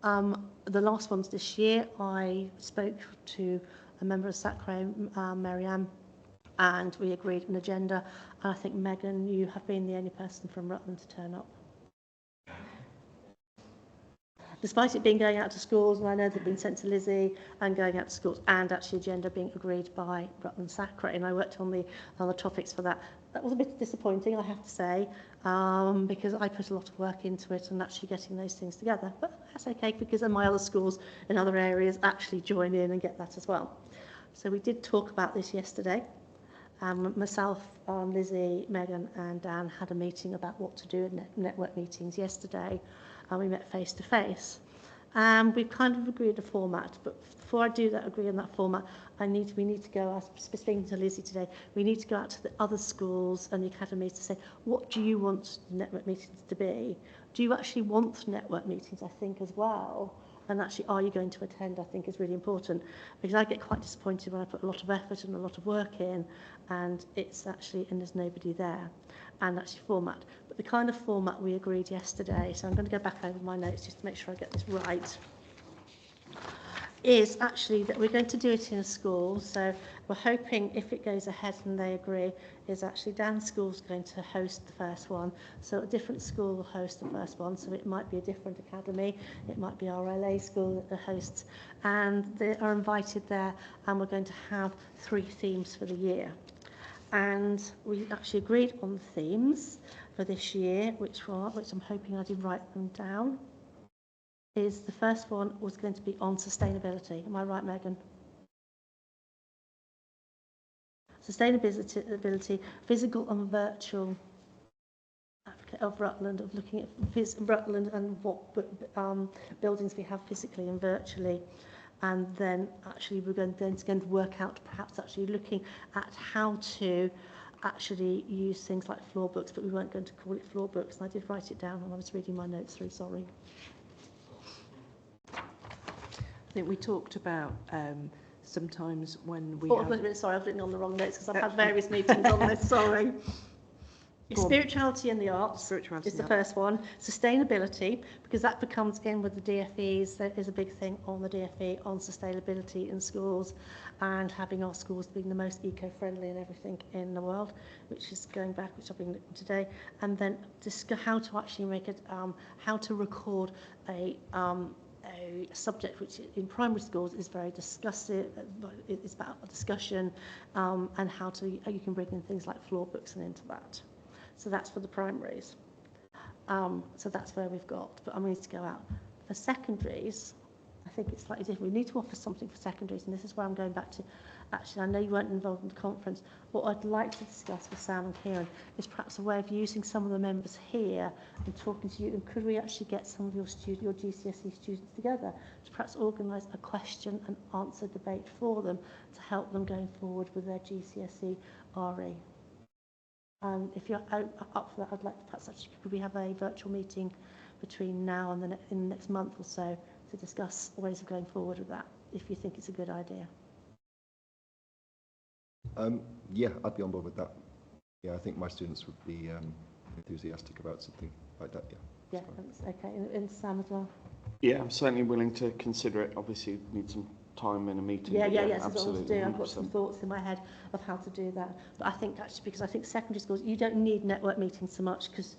The last ones this year, I spoke to a member of SACRE, Mary-Ann, and we agreed an agenda. And I think, Megan, you have been the only person from Rutland to turn up. Despite it being going out to schools, and I know they've been sent to Lizzie, and going out to schools, and actually agenda being agreed by Rutland SACRE, and I worked on the topics for that. That was a bit disappointing, I have to say, because I put a lot of work into it and actually getting those things together. But that's okay, because my other schools in other areas actually join in and get that as well. So we did talk about this yesterday, Myself, Lizzie, Megan and Dan had a meeting about what to do in network meetings yesterday, and we met face to face. We've kind of agreed a format, but before I do that, agree on that format, we need to go, I was speaking to Lizzie today, we need to go out to the other schools and the academies to say, what do you want network meetings to be? Do you actually want network meetings, I think, as well? And actually, are you going to attend, I think is really important, because I get quite disappointed when I put a lot of effort and a lot of work in, and there's nobody there. And actually format. But the kind of format we agreed yesterday, so I'm going to go back over my notes just to make sure I get this right, is actually that we're going to do it in a school. So we're hoping, if it goes ahead and they agree, is actually Dan's school's going to host the first one. So a different school will host the first one. So it might be a different academy. It might be our LA school that hosts. And they are invited there, and we're going to have 3 themes for the year. And we actually agreed on the themes for this year, which I'm hoping I did write them down. Is the first one was going to be on sustainability. Am I right, Megan? Sustainability, physical and virtual of Rutland, of looking at Rutland and what buildings we have physically and virtually. And then actually we're going to work out, perhaps actually looking at how to actually use things like floor books, but we weren't going to call it floor books. And I did write it down when I was reading my notes through, sorry. I think we talked about sometimes when we Sorry, I've written on the wrong notes because I've had various meetings on this, sorry. Spirituality and the arts is the first one. Sustainability, because that becomes in with the DFEs. There is a big thing on the DFE on sustainability in schools and having our schools being the most eco-friendly and everything in the world, which is going back, which I've been looking today. And then discuss how to actually make it, how to record a subject which in primary schools is very discussive. It's about a discussion and how you can bring in things like floor books and into that. So that's for the primaries. So that's where we've got, but I need to go out. For secondaries, I think it's slightly different. We need to offer something for secondaries, and this is where I'm going back to, actually, I know you weren't involved in the conference. What I'd like to discuss with Sam and Kieran is perhaps a way of using some of the members here and talking to you, and could we actually get some of your GCSE students together to perhaps organise a question and answer debate for them to help them going forward with their GCSE RE. If you're up for that, I'd like to perhaps actually, could we have a virtual meeting between now and in the next month or so to discuss ways of going forward with that, if you think it's a good idea. Yeah, I'd be on board with that. Yeah, I think my students would be enthusiastic about something like that, yeah. Yeah, that's okay. And Sam as well? Yeah, I'm certainly willing to consider it. Obviously, need some time in a meeting. Yeah, absolutely. that's what I was doing. I've got some thoughts in my head of how to do that. But I think actually, because I think secondary schools, you don't need network meetings so much because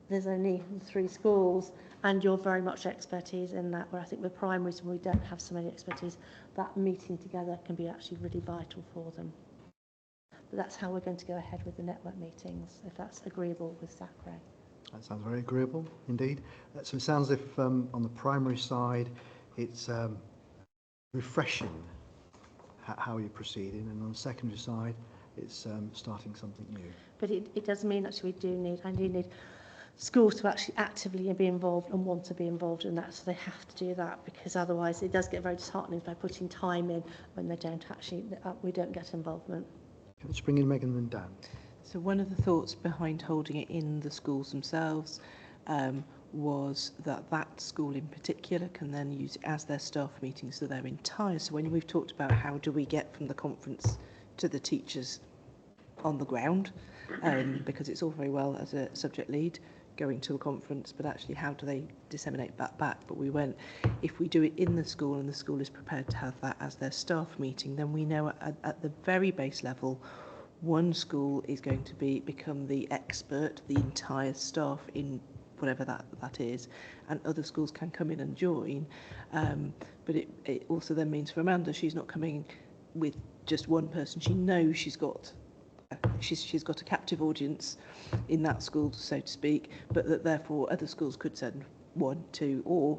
there's only 3 schools and you're very much expertise in that, where I think with primaries, when we don't have so many expertise, that meeting together can be actually really vital for them. But that's how we're going to go ahead with the network meetings, if that's agreeable with SACRE. That sounds very agreeable indeed. So it sounds as if on the primary side, it's refreshing how you're proceeding, and on the secondary side, it's starting something new. But it does mean actually I do need schools to actually actively be involved and want to be involved in that, so they have to do that, because otherwise it does get very disheartening by putting time in when they don't actually, we don't get involvement. Let's bring in Megan and Dan. So one of the thoughts behind holding it in the schools themselves was that school in particular can then use it as their staff meeting, so their entire, so when we've talked about how do we get from the conference to the teachers on the ground, because it's all very well as a subject lead going to a conference, but actually how do they disseminate that back? But we went, if we do it in the school and the school is prepared to have that as their staff meeting, then we know at the very base level, one school is going to become the expert, the entire staff in whatever that is, and other schools can come in and join. But it also then means for Amanda, she's not coming with just one person. She knows she's got a captive audience in that school, so to speak, but that therefore other schools could send 1, 2, or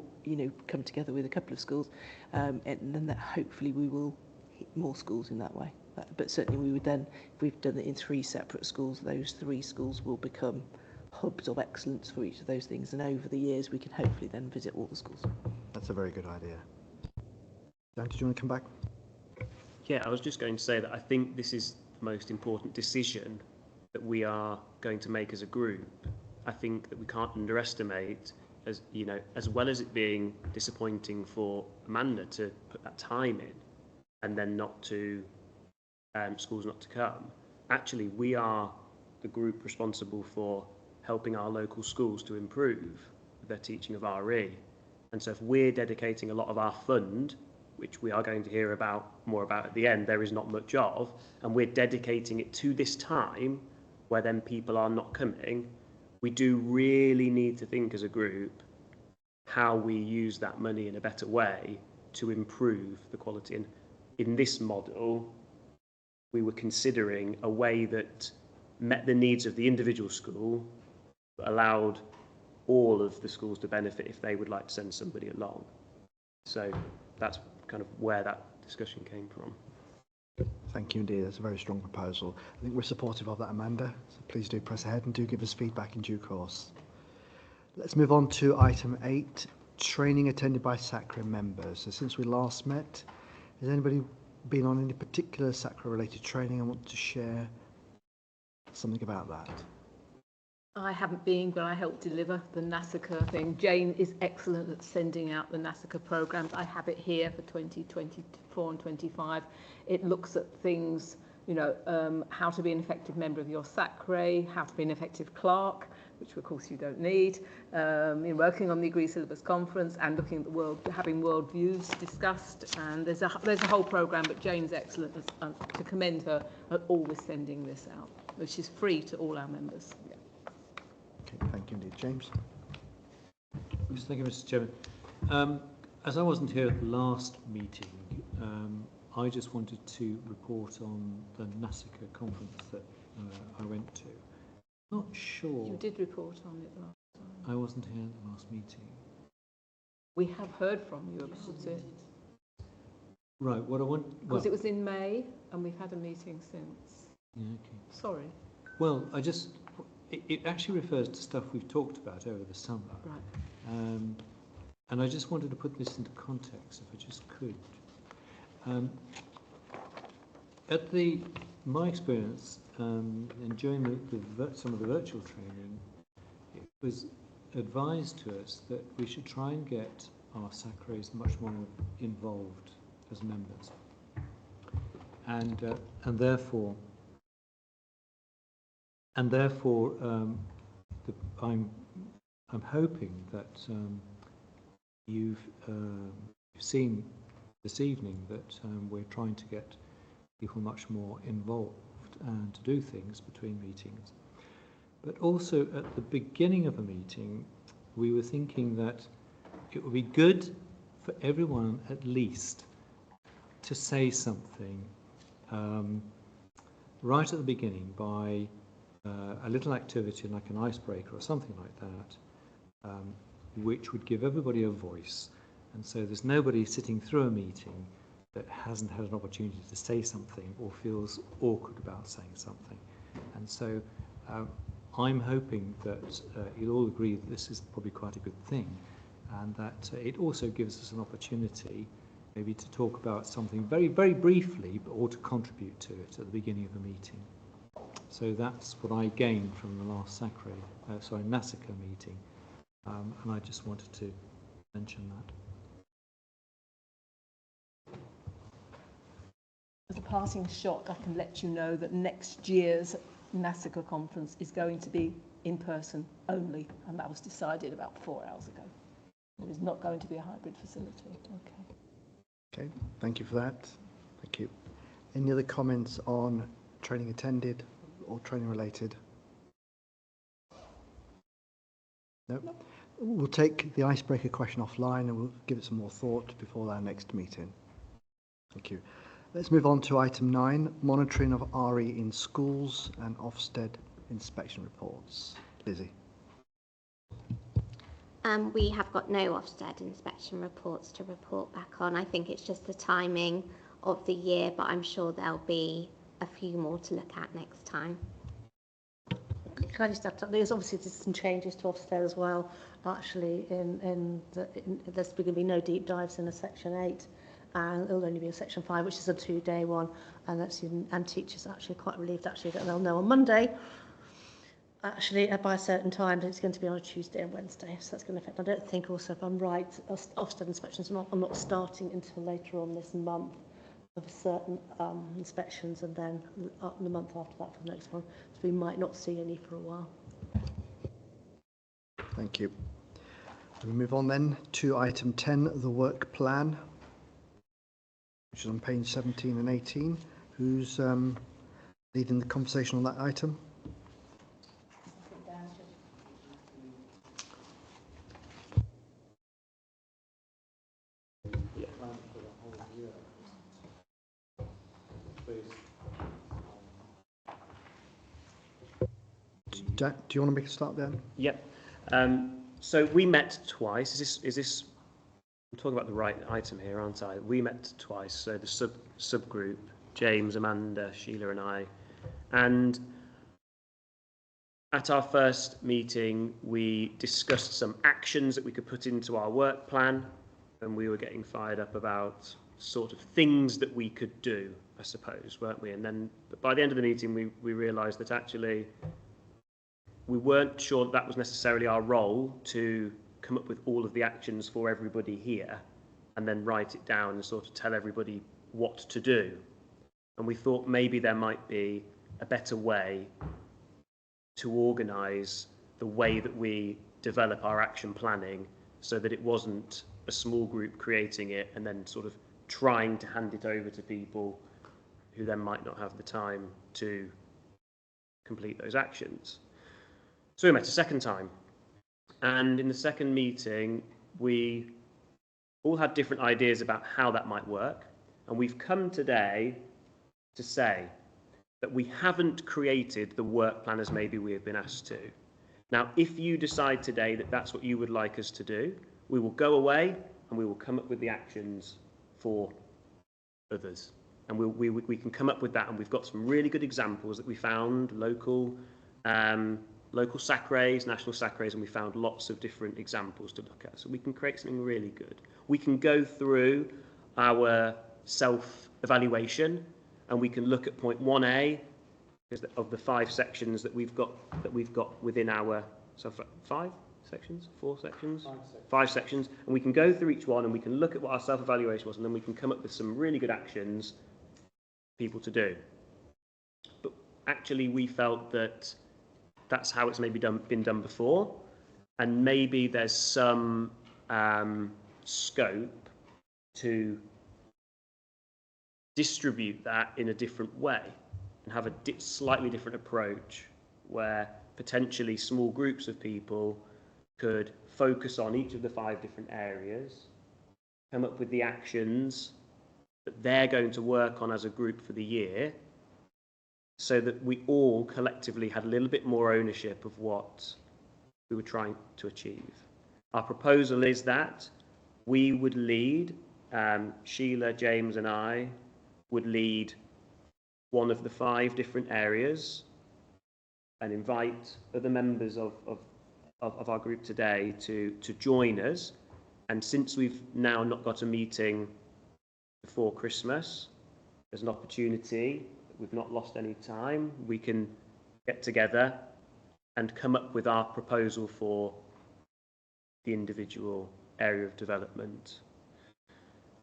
come together with a couple of schools, and then that hopefully we will hit more schools in that way. But certainly we would then, if we've done it in 3 separate schools, those 3 schools will become hubs of excellence for each of those things. And over the years, we can hopefully then visit all the schools. That's a very good idea. Dan, did you want to come back? Yeah, I was just going to say that I think this is the most important decision that we are going to make as a group. I think that we can't underestimate, as you know, as well as it being disappointing for Amanda to put that time in and then not to schools not to come. Actually, we are the group responsible for helping our local schools to improve their teaching of RE. And so if we're dedicating a lot of our fund, which we are going to hear more about at the end, there is not much of, and we're dedicating it to this time where then people are not coming, we do really need to think as a group how we use that money in a better way to improve the quality. And in this model, we were considering a way that met the needs of the individual school, but allowed all of the schools to benefit if they would like to send somebody along. So that's kind of where that discussion came from. Thank you indeed. That's a very strong proposal. I think we're supportive of that, Amanda. So please do press ahead and do give us feedback in due course. Let's move on to item 8, training attended by SACRE members. So since we last met, has anybody been on any particular SACRE related training and want to share something about that? I haven't been, but I helped deliver the SACRE thing. Jane is excellent at sending out the SACRE programs. I have it here for 2024 and 25. It looks at things, you know, how to be an effective member of your SACRE, how to be an effective clerk, which of course you don't need, working on the Agreed Syllabus Conference and looking at the world, having world views discussed. And there's a whole program, but Jane's excellent to commend her at always sending this out, which is free to all our members. Yeah. Okay, thank you indeed. James? Yes, thank you, Mr. Chairman. As I wasn't here at the last meeting, I just wanted to report on the SACRE conference that I went to. Not sure. You did report on it last time. I wasn't here at the last meeting. We have heard from you about it. Right, what I want... Because it was in May, and we've had a meeting since. Yeah, okay. Sorry. Well, it actually refers to stuff we've talked about over the summer. Right. And I just wanted to put this into context, if I just could. My experience, and during some of the virtual training, it was advised to us that we should try and get our SACREs much more involved as members, and therefore, I'm hoping that you've seen this evening that we're trying to get people much more involved and to do things between meetings. But also at the beginning of a meeting, we were thinking that it would be good for everyone at least to say something right at the beginning by a little activity like an icebreaker or something like that, which would give everybody a voice. And so there's nobody sitting through a meeting that hasn't had an opportunity to say something or feels awkward about saying something. And so I'm hoping that you'll all agree that this is probably quite a good thing, and that it also gives us an opportunity maybe to talk about something very, very briefly, or to contribute to it at the beginning of a meeting. So that's what I gained from the last SACRE meeting, and I just wanted to mention that. As a parting shot, I can let you know that next year's SACRE conference is going to be in person only, and that was decided about 4 hours ago. It is not going to be a hybrid facility. Okay, thank you for that. Thank you. Any other comments on training attended or training related? No? We'll take the icebreaker question offline and we'll give it some more thought before our next meeting. Thank you. Let's move on to item 9, monitoring of RE in schools and Ofsted inspection reports. Lizzie. We have got no Ofsted inspection reports to report back on. I think it's just the timing of the year, but I'm sure there'll be a few more to look at next time. Can I just add, there's obviously some changes to Ofsted as well. Actually, there's going to be no deep dives in a section 8, and it'll only be a section 5, which is a 2-day one. And teachers are actually quite relieved actually that they'll know on Monday, actually by a certain time, that it's going to be on a Tuesday and Wednesday. So that's going to affect. I don't think also, if I'm right, Ofsted inspections are not starting until later on this month of certain inspections, and then the month after that for the next one. So we might not see any for a while. Thank you. We move on then to item 10, the work plan, which is on page 17 and 18. Who's leading the conversation on that item? Do you want to make a start then? Yep. So we met twice. Is this? I'm talking about the right item here, aren't I? We met twice. So the subgroup, James, Amanda, Sheila, and I. And at our first meeting, we discussed some actions that we could put into our work plan, and we were getting fired up about sort of things that we could do, I suppose, weren't we? And then, but by the end of the meeting, we realised that actually we weren't sure that was necessarily our role to come up with all of the actions for everybody here and then write it down and sort of tell everybody what to do. And we thought maybe there might be a better way to organise the way that we develop our action planning so that it wasn't a small group creating it and then sort of trying to hand it over to people who then might not have the time to complete those actions. So we met a second time, and in the second meeting we all had different ideas about how that might work, and we've come today to say that we haven't created the work plan as maybe we have been asked to. Now, if you decide today that that's what you would like us to do, we will go away and we will come up with the actions for others. And we can come up with that, and we've got some really good examples that we found, local SACREs, national SACREs, and we found lots of different examples to look at. So we can create something really good. We can go through our self-evaluation, and we can look at point 1A of the 5 sections that we've got within our 5 sections, 4 sections, 5 sections, and we can go through each one and we can look at what our self-evaluation was, and then we can come up with some really good actions for people to do. But actually, we felt that that's how it's maybe been done before, and maybe there's some scope to distribute that in a different way and have a slightly different approach where potentially small groups of people could focus on each of the 5 different areas, come up with the actions that they're going to work on as a group for the year, so that we all collectively had a little bit more ownership of what we were trying to achieve. Our proposal is that we would lead, Sheila, James and I would lead one of the 5 different areas and invite other members of our group today to join us. And since we've now not got a meeting before Christmas, there's an opportunity. We've not lost any time. We can get together and come up with our proposal for the individual area of development.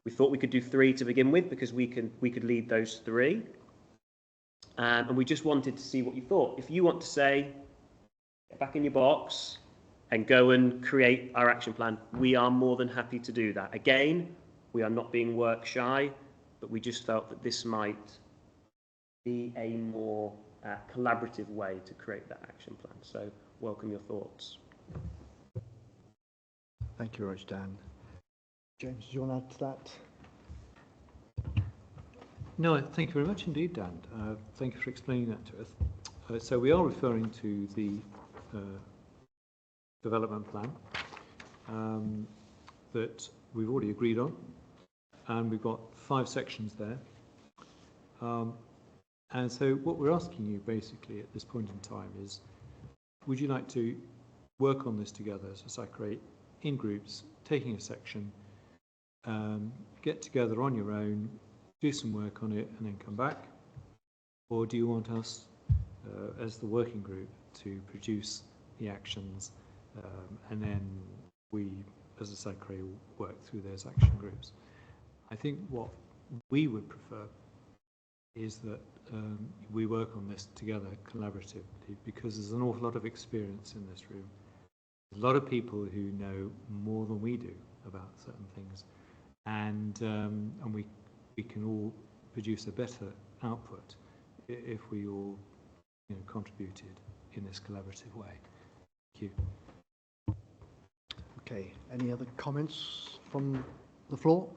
We thought we could do 3 to begin with because we could lead those 3. And we just wanted to see what you thought. If you want to say, get back in your box and go and create our action plan, we are more than happy to do that. Again, we are not being work shy, but we just felt that this might be a more collaborative way to create that action plan. So welcome your thoughts. Thank you very much, Dan. James, do you want to add to that? No, thank you very much indeed, Dan. Thank you for explaining that to us. So we are referring to the development plan that we've already agreed on. and we've got 5 sections there. And so what we're asking you basically at this point in time is, would you like to work on this together as a SACRE in groups, taking a section, get together on your own, do some work on it and then come back? Or do you want us as the working group to produce the actions and then we as a SACRE work through those action groups? I think what we would prefer is that we work on this together collaboratively, because there's an awful lot of experience in this room. A lot of people who know more than we do about certain things, and we can all produce a better output if we all contributed in this collaborative way. Thank you. Okay, any other comments from the floor?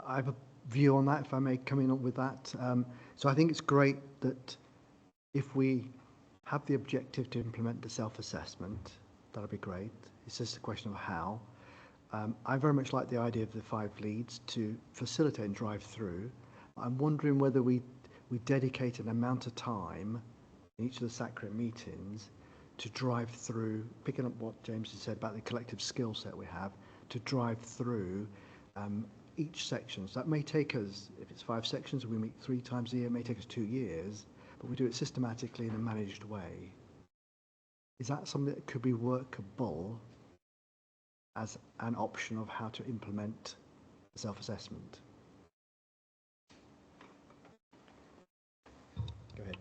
I have a view on that, if I may come in with that. So I think it's great that if we have the objective to implement the self-assessment, that'll be great. It's just a question of how. I very much like the idea of the 5 leads to facilitate and drive through. I'm wondering whether we dedicate an amount of time in each of the SACRE meetings to drive through, picking up what James has said about the collective skill set we have, to drive through each section. So that may take us, if it's 5 sections and we meet 3 times a year, it may take us 2 years, but we do it systematically in a managed way. Is that something that could be workable as an option of how to implement self-assessment? Go ahead.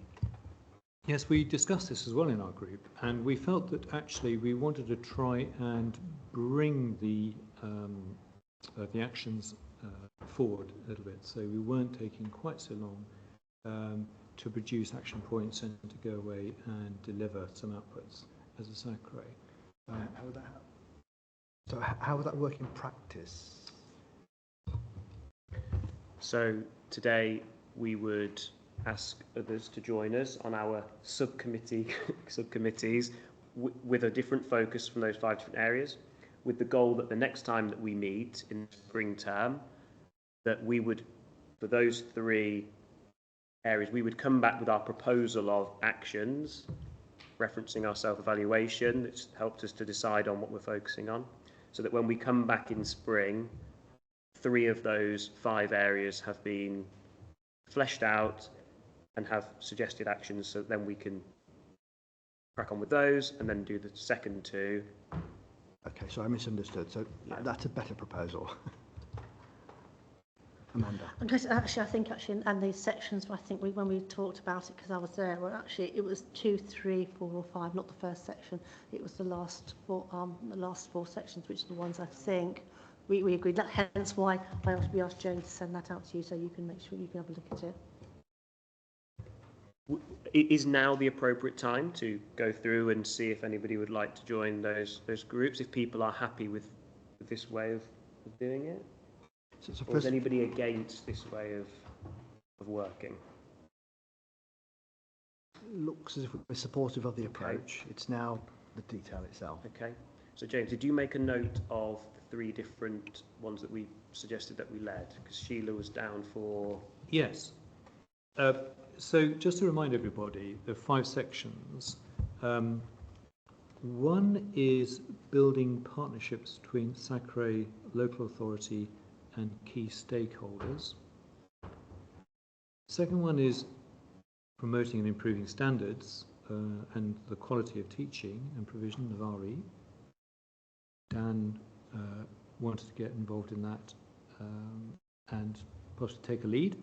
Yes, we discussed this as well in our group, and we felt that actually we wanted to try and bring the actions forward a little bit, so we weren't taking quite so long to produce action points and to go away and deliver some outputs as a SACRE. How would that happen? So how would that work in practice? So today we would ask others to join us on our subcommittees with a different focus from those 5 different areas, with the goal that the next time that we meet in the spring term, that we would, for those 3 areas, we would come back with our proposal of actions, referencing our self-evaluation that's helped us to decide on what we're focusing on, so that when we come back in spring, 3 of those 5 areas have been fleshed out and have suggested actions, so then we can crack on with those and then do the second 2. Okay, so I misunderstood. So that's a better proposal. Amanda. I think and these sections, I think when we talked about it, because I was there, well, actually it was 2, 3, 4, or 5, not the first section. It was the last 4 sections, which are the ones I think we agreed. That hence why we asked Joan to send that out to you, so you can make sure you can have a look at it. Is now the appropriate time to go through and see if anybody would like to join those groups, if people are happy with this way of doing it? So or is anybody against this way of working? Looks as if we're supportive of the approach. Okay. It's now the detail itself. Okay. So James, did you make a note of the 3 different ones that we suggested that we led? Because Sheila was down for... Yes. So just to remind everybody, there are 5 sections. One is building partnerships between SACRE, local authority and key stakeholders. The second one is promoting and improving standards and the quality of teaching and provision of RE. Dan wanted to get involved in that and possibly take a lead.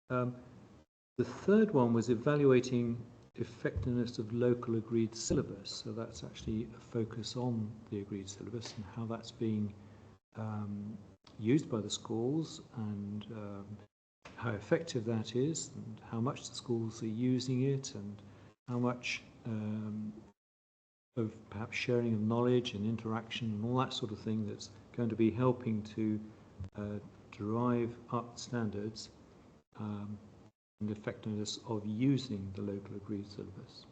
The third one was evaluating effectiveness of local agreed syllabus. So that's actually a focus on the agreed syllabus and how that's being used by the schools and how effective that is and how much the schools are using it and how much of perhaps sharing of knowledge and interaction and all that sort of thing that's going to be helping to drive up standards and the effectiveness of using the local agreed syllabus.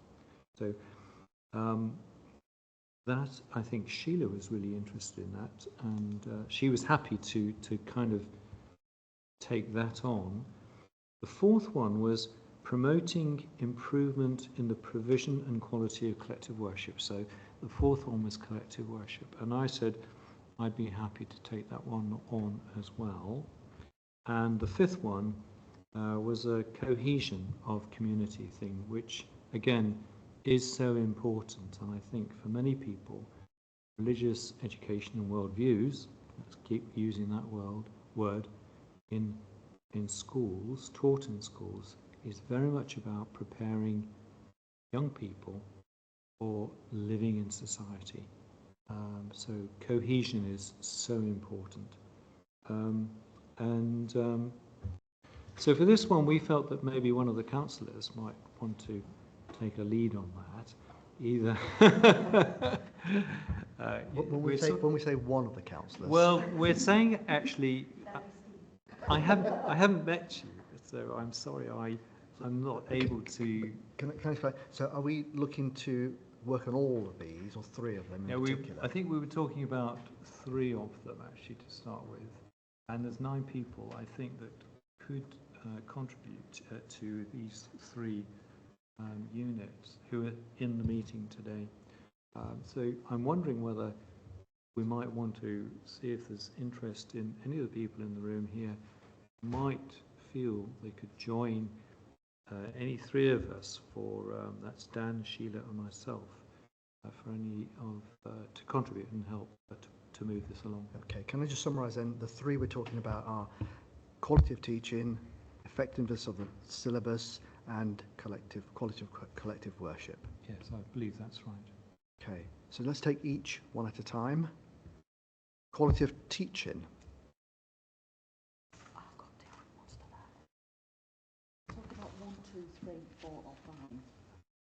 So that, I think Sheila was really interested in that, and she was happy to kind of take that on. The fourth one was promoting improvement in the provision and quality of collective worship. So the fourth one was collective worship. And I said I'd be happy to take that one on as well. And the fifth one was a cohesion of community thing, which again is so important. And I think for many people, religious education and worldviews, let's keep using that word, in schools, taught in schools, is very much about preparing young people for living in society. So cohesion is so important. So for this one, we felt that maybe one of the councillors might want to take a lead on that. Either when we say one of the councillors. Well, we're saying actually, I haven't met you, so I'm sorry I'm not able to. Can I explain? So are we looking to work on all of these, or three of them in particular? I think we were talking about three of them actually to start with, and there's 9 people I think that could contribute to these 3 units who are in the meeting today. So I'm wondering whether we might want to see if there's interest in any of the people in the room here might feel they could join any 3 of us for, that's Dan, Sheila and myself, for any of, to contribute and help to move this along. Okay, can I just summarise then? The 3 we're talking about are quality of teaching, effectiveness of the syllabus, and quality of collective worship. Yes, I believe that's right. Okay, so let's take each one at a time. Quality of teaching. I've got different ones to that. Talk about 1, 2, 3, 4 or 5.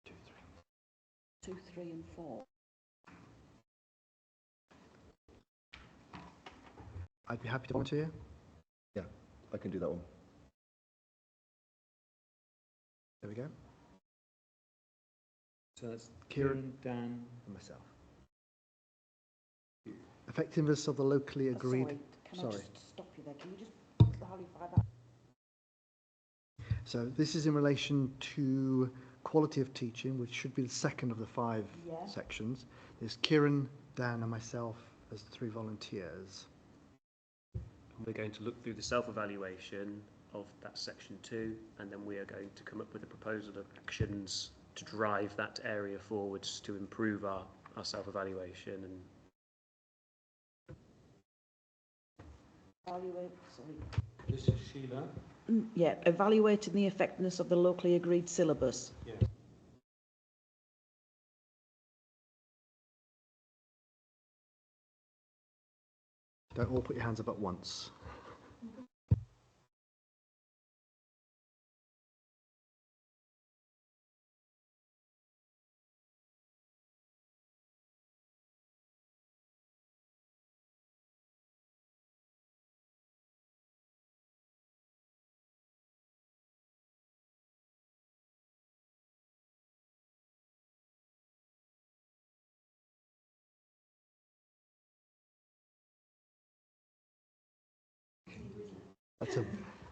2, 3. 2, 3 and 4. I'd be happy to volunteer. Yeah, I can do that one. There we go. So that's Kieran, Dan and myself. Effectiveness of the locally agreed. Can I just stop you there? Can you just clarify that? So this is in relation to quality of teaching, which should be the second of the 5 sections. There's Kieran, Dan and myself as the 3 volunteers. We're going to look through the self-evaluation of that section 2, and then we are going to come up with a proposal of actions to drive that area forwards to improve our self-evaluation. And This is Sheila. Yeah, evaluating the effectiveness of the locally agreed syllabus. Yes. Don't all put your hands up at once.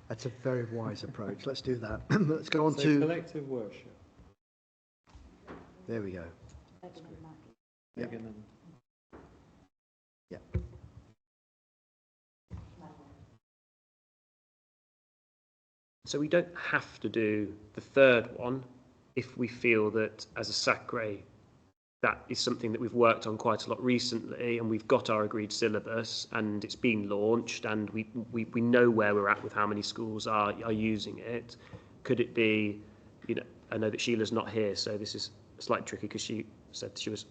That's a very wise approach. Let's do that. Let's go on to collective worship. There we go. Yep. Yeah. so we don't have to do the third one if we feel that as a SACRE that is something that we've worked on quite a lot recently, and we've got our agreed syllabus and it's been launched, and we know where we're at with how many schools are using it. Could it be, I know that Sheila's not here, so this is slightly tricky because she said she was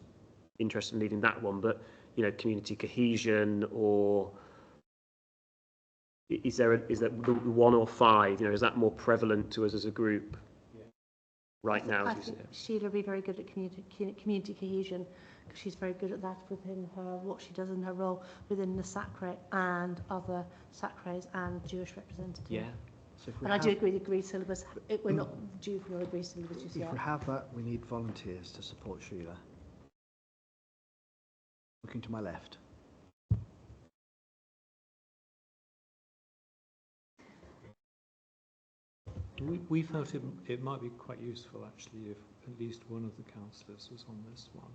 interested in leading that one, but community cohesion, or is that the 1 or 5? Is that more prevalent to us as a group? Right now, I think Sheila will be very good at community cohesion, because she's very good at that within her, what she does in her role within the SACRE and other SACREs and Jewish representatives. Yeah. So and I do agree with the agreed syllabus. We're not due for your agreed syllabus just yet. If we have that, we need volunteers to support Sheila. looking to my left. We felt it might be quite useful actually if at least one of the councillors was on this one.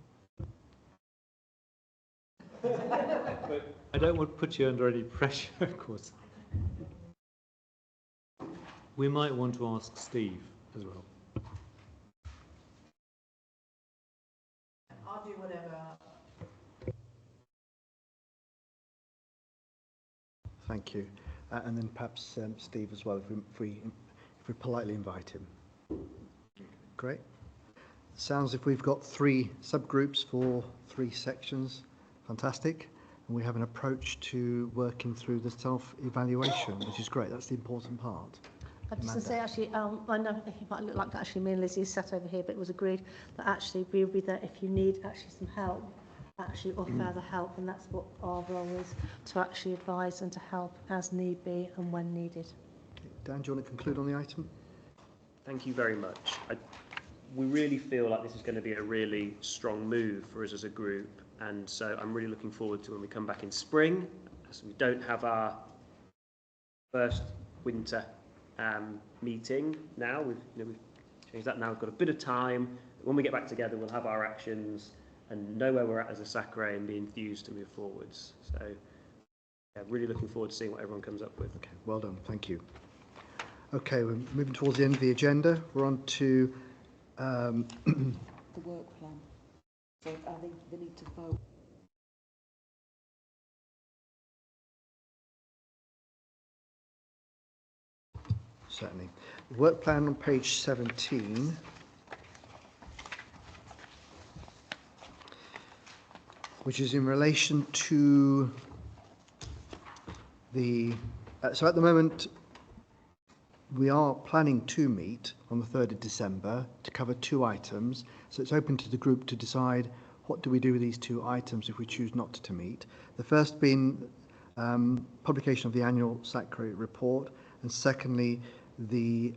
But I don't want to put you under any pressure, of course. We might want to ask Steve as well. I'll do whatever. Thank you. And then perhaps Steve as well, if we politely invite him. Great. Sounds if we've got 3 subgroups for 3 sections. Fantastic. And we have an approach to working through the self-evaluation, which is great. That's the important part. I just want to say, actually, I know it might look like actually me and Lizzie sat over here, but it was agreed that actually we'll be there if you need actually some help, actually, or further help, and that's what our role is, to actually advise and to help as need be and when needed. Dan, do you want to conclude on the item? Thank you very much. We really feel like this is going to be a really strong move for us as a group, and so I'm really looking forward to when we come back in spring, as we don't have our first winter meeting now. We've changed that now. We've got a bit of time. When we get back together, we'll have our actions and know where we're at as a SACRE and be enthused to move forwards. So, yeah, really looking forward to seeing what everyone comes up with. Okay, well done. Thank you. Okay, we're moving towards the end of the agenda. We're on to The work plan. So I think they need to vote. certainly. Work plan on page 17. Which is in relation to the... so at the moment, we are planning to meet on the 3rd of December to cover 2 items. So it's open to the group to decide what do we do with these 2 items if we choose not to meet. The first being publication of the annual SACRE report, and secondly, the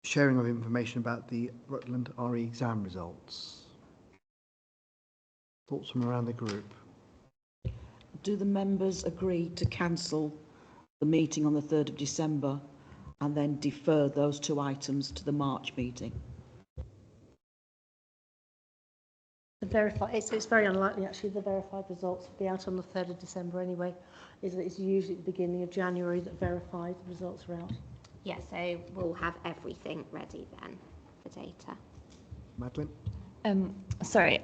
sharing of information about the Rutland RE exam results. Thoughts from around the group? Do the members agree to cancel the meeting on the 3rd of December and then defer those 2 items to the March meeting? It's very unlikely actually the verified results will be out on the 3rd of December anyway. It's usually at the beginning of January that verified results are out. Yeah, so we'll have everything ready then for data. Madeline? Sorry,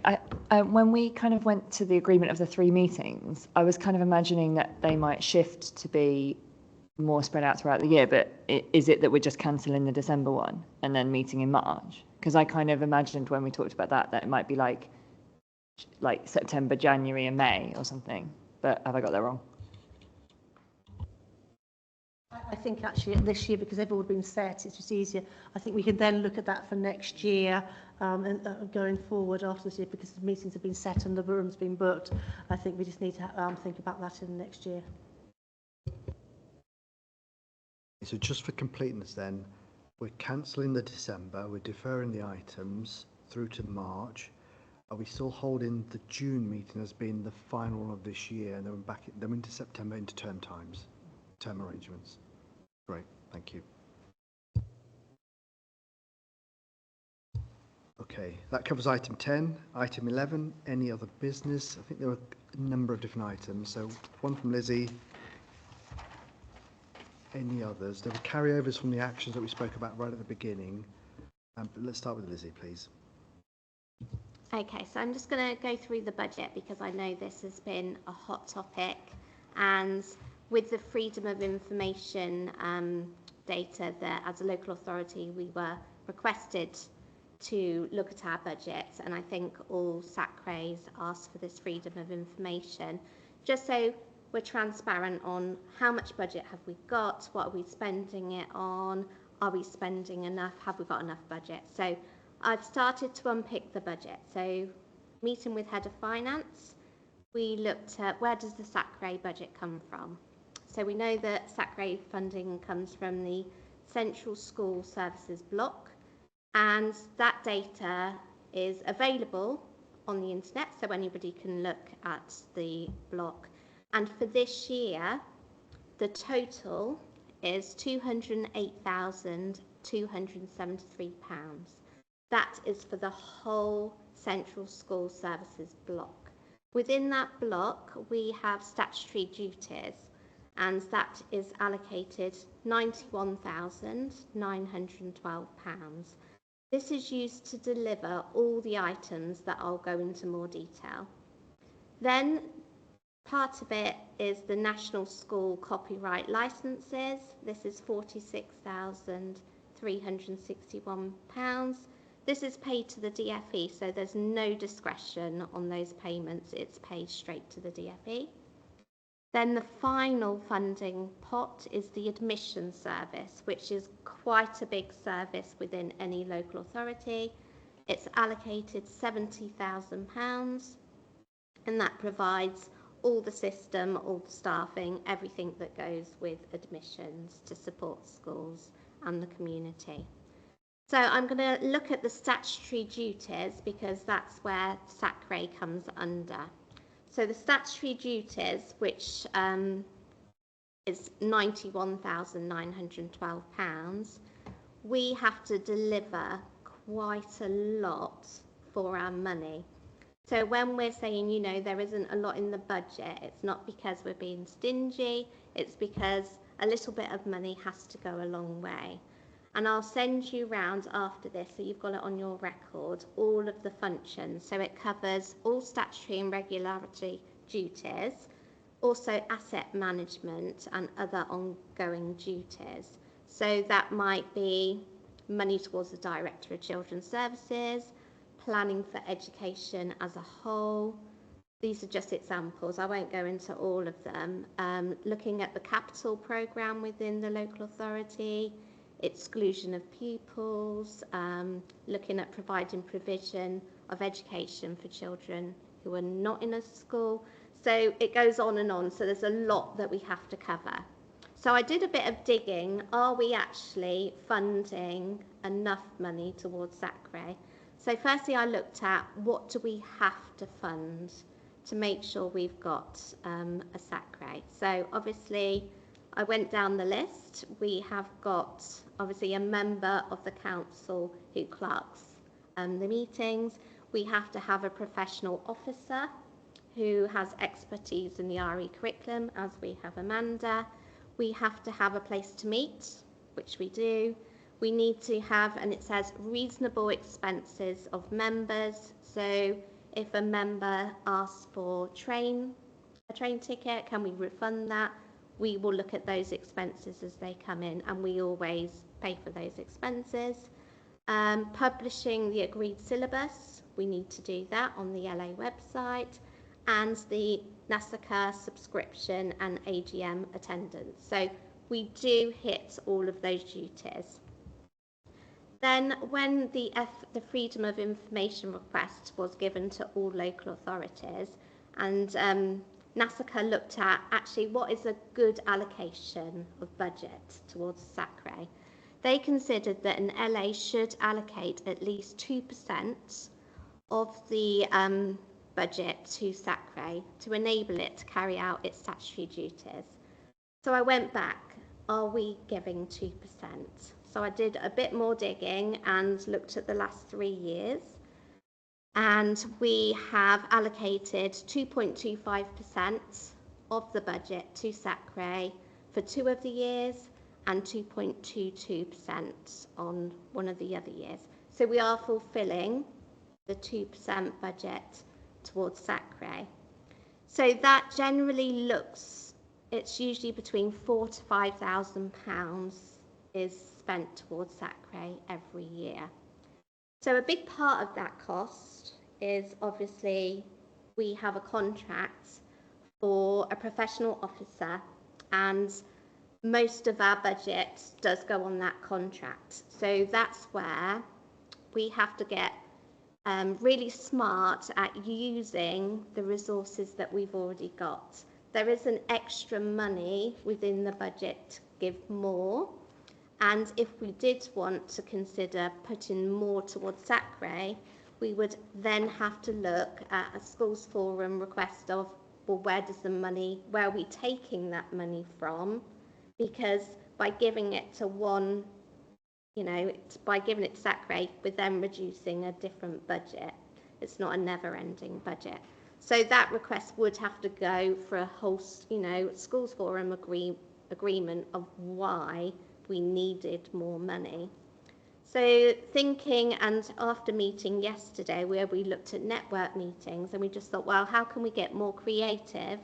when we kind of went to the agreement of the 3 meetings, I was kind of imagining that they might shift to be more spread out throughout the year, but is it that we're just cancelling the December one and then meeting in March? Because I kind of imagined when we talked about that it might be like September, January and May or something, but have I got that wrong? I think actually this year, because they've all been set, it's just easier. I think we can then look at that for next year and going forward after this year, because the meetings have been set and the room's been booked. I think we just need to think about that in the next year. So just for completeness then, we're cancelling the December, we're deferring the items through to March. Are we still holding the June meeting as being the final one of this year, and then into September into term times, term arrangements? Great, thank you. Okay, that covers item 10. Item 11, any other business? I think there were a number of different items. So one from Lizzie. Any others? There were carryovers from the actions that we spoke about right at the beginning. But let's start with Lizzie, please. Okay, so I'm just going to go through the budget because I know this has been a hot topic, and with the freedom of information data that as a local authority we were requested to look at our budget, and I think all SACREs asked for this freedom of information just so we're transparent on how much budget have we got, what are we spending it on, are we spending enough, have we got enough budget. So I've started to unpick the budget. So meeting with Head of Finance, we looked at where does the SACRE budget come from. So we know that SACRE funding comes from the Central School Services block, and that data is available on the internet, so anybody can look at the block. And for this year, the total is £208,273. That is for the whole Central School Services block. Within that block, we have statutory duties, and that is allocated £91,912. This is used to deliver all the items that I'll go into more detail. Then part of it is the National School Copyright Licences. This is £46,361. This is paid to the DFE, so there's no discretion on those payments. It's paid straight to the DFE. Then the final funding pot is the admission service, which is quite a big service within any local authority. It's allocated £70,000, and that provides all the system, all the staffing, everything that goes with admissions to support schools and the community. So I'm going to look at the statutory duties because that's where SACRE comes under. So the statutory duties, which is £91,912, we have to deliver quite a lot for our money. So when we're saying, you know, there isn't a lot in the budget, it's not because we're being stingy, it's because a little bit of money has to go a long way. And I'll send you round after this, so you've got it on your record, all of the functions. So it covers all statutory and regularity duties, also asset management and other ongoing duties. So that might be money towards the Director of Children's Services, planning for education as a whole. These are just examples, I won't go into all of them. Looking at the capital programme within the local authority, exclusion of pupils, looking at providing provision of education for children who are not in a school. So it goes on, so there's a lot that we have to cover. So I did a bit of digging. Are we actually funding enough money towards SACRE? So firstly, I looked at what do we have to fund to make sure we've got a SACRE. So obviously, I went down the list. We have got obviously a member of the council who clerks the meetings. We have to have a professional officer who has expertise in the RE curriculum, as we have Amanda. We have to have a place to meet, which we do. We need to have, and it says, reasonable expenses of members. So if a member asks for a train ticket, can we refund that? We will look at those expenses as they come in, and we always pay for those expenses. Publishing the agreed syllabus, we need to do that on the LA website, and the SACRE subscription and AGM attendance. So we do hit all of those duties. Then when the Freedom of Information request was given to all local authorities, and SACRE looked at actually what is a good allocation of budget towards SACRE. They considered that an LA should allocate at least 2% of the budget to SACRE to enable it to carry out its statutory duties. So I went back, are we giving 2%? So I did a bit more digging and looked at the last 3 years. And we have allocated 2.25% of the budget to SACRE for 2 of the years and 2.22% on one of the other years. So we are fulfilling the 2% budget towards SACRE. So that generally looks, it's usually between £4,000 to £5,000 is spent towards SACRE every year. So a big part of that cost is obviously we have a contract for a professional officer, and most of our budget does go on that contract. So that's where we have to get really smart at using the resources that we've already got. There isn't extra money within the budget to give more. And if we did want to consider putting more towards SACRE, we would then have to look at a schools forum request of, well, where are we taking that money from? Because by giving it to one, by giving it to SACRE, we're then reducing a different budget. It's not a never-ending budget. So that request would have to go for a whole, schools forum agreement of why we needed more money. So thinking, and after meeting yesterday where we looked at network meetings, and we just thought, well, how can we get more creative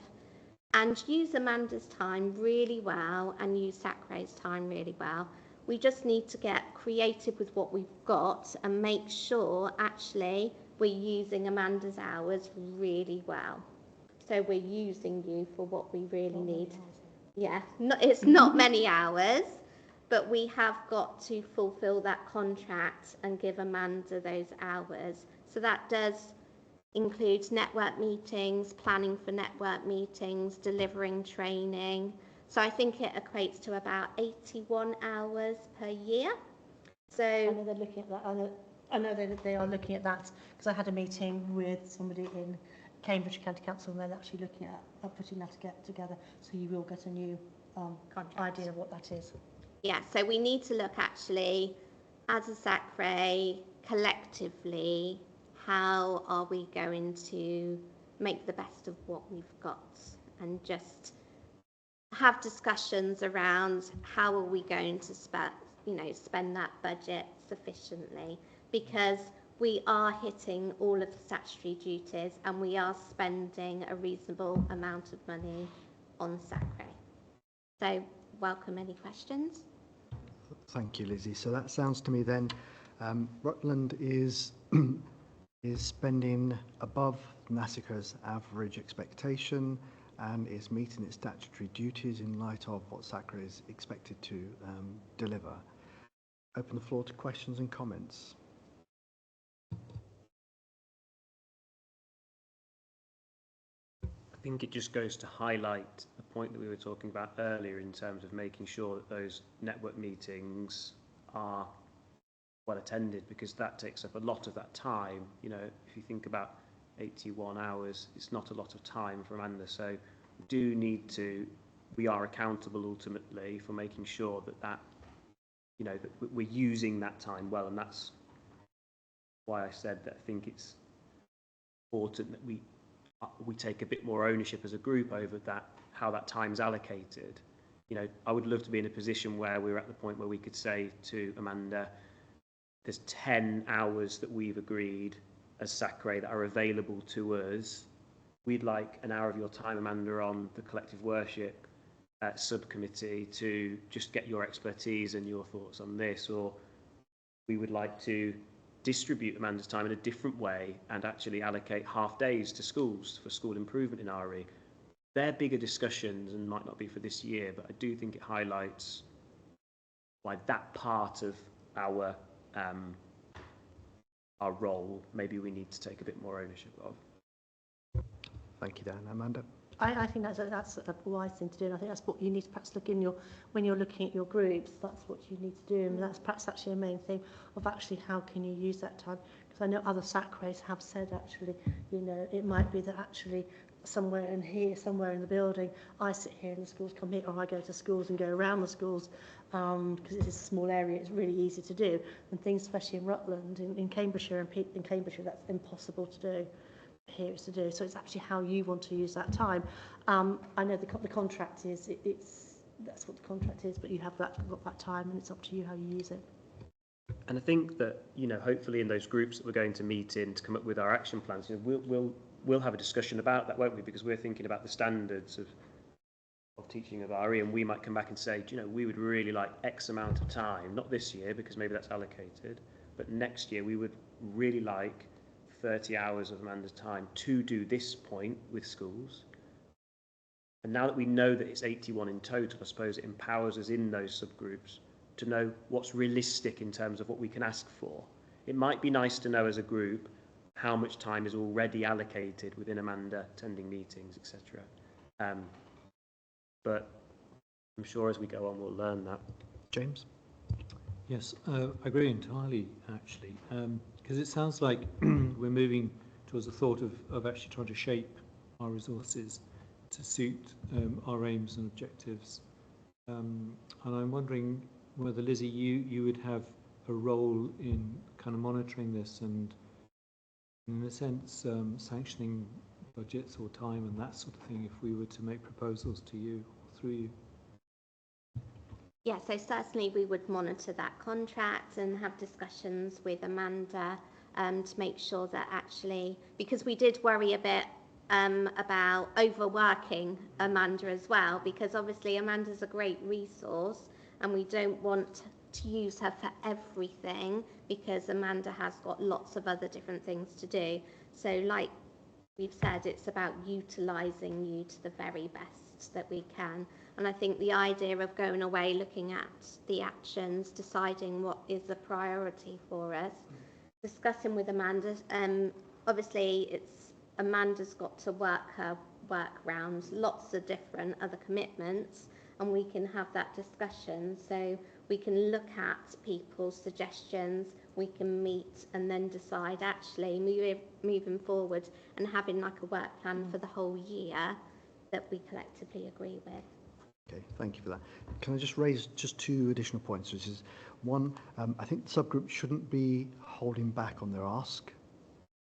and use Amanda's time really well and use SACRE's time really well? We just need to get creative with what we've got and make sure actually we're using Amanda's hours really well. So we're using you for what we really need. Yeah, it's not many hours, but we have got to fulfill that contract and give Amanda those hours. So that does include network meetings, planning for network meetings, delivering training. So I think it equates to about 81 hours per year. So I know they're looking at that. I know they are looking at that because I had a meeting with somebody in Cambridge County Council and they're actually looking at putting that together. So you will get a new idea of what that is. Yeah, so we need to look actually as a SACRE collectively, how are we going to make the best of what we've got and just have discussions around how are we going to spend that budget sufficiently, because we are hitting all of the statutory duties and we are spending a reasonable amount of money on SACRE. So welcome any questions. Thank you, Lizzie. So that sounds to me then, Rutland is spending above SACRE's average expectation and is meeting its statutory duties in light of what SACRE is expected to deliver. Open the floor to questions and comments. I think it just goes to highlight the point that we were talking about earlier in terms of making sure that those network meetings are well attended, because that takes up a lot of that time. If you think about 81 hours, it's not a lot of time for Amanda. So we are accountable ultimately for making sure that we're using that time well, and that's why I said that I think it's important that we take a bit more ownership as a group over that, how that time's allocated. I would love to be in a position where we're at the point where we could say to Amanda, there's 10 hours that we've agreed as SACRE that are available to us. We'd like an hour of your time, Amanda, on the collective worship subcommittee to just get your expertise and your thoughts on this, or we would like to distribute Amanda's time in a different way and actually allocate half days to schools for school improvement in RE. They're bigger discussions and might not be for this year, but I do think it highlights why that part of our role maybe we need to take a bit more ownership of. Thank you, Dan. Amanda? I think that's a wise thing to do, and I think that's what you need to perhaps look in when you're looking at your groups. That's what you need to do, and that's perhaps actually a main thing of actually how can you use that time. Because I know other SACREs have said actually, it might be that actually somewhere in here, somewhere in the building, I sit here and the schools come here, or I go to schools and go around the schools, because it's a small area, it's really easy to do. And things, especially in Rutland, in Cambridgeshire, that's impossible to do. Here is to do. So it's actually how you want to use that time. I know the contract is, that's what the contract is, but you have got that time and it's up to you how you use it. And I think that, hopefully in those groups that we're going to meet in to come up with our action plans, we'll have a discussion about that, won't we? Because we're thinking about the standards of teaching of RE, and we might come back and say, we would really like X amount of time, not this year because maybe that's allocated, but next year we would really like 30 hours of Amanda's time to do this point with schools. And now that we know that it's 81 in total, I suppose it empowers us in those subgroups to know what's realistic in terms of what we can ask for. It might be nice to know as a group how much time is already allocated within Amanda attending meetings, etc. But I'm sure as we go on we'll learn that. James? Yes, I agree entirely, actually. Because it sounds like we're moving towards a thought of actually trying to shape our resources to suit our aims and objectives. And I'm wondering whether, Lizzie, you would have a role in kind of monitoring this and, in a sense, sanctioning budgets or time and that sort of thing if we were to make proposals to you or through you. Yeah, so certainly we would monitor that contract and have discussions with Amanda to make sure that actually, because we did worry a bit about overworking Amanda as well, because obviously Amanda's a great resource and we don't want to use her for everything because Amanda has got lots of other different things to do. So like we've said, it's about utilising you to the very best that we can. And I think the idea of going away, looking at the actions, deciding what is a priority for us, discussing with Amanda, obviously it's Amanda's got to work her work round lots of different other commitments, and we can have that discussion. So we can look at people's suggestions, we can meet and then decide actually moving forward and having like a work plan for the whole year that we collectively agree with. Okay, thank you for that. Can I just raise just two additional points, which is one, I think the subgroup shouldn't be holding back on their ask.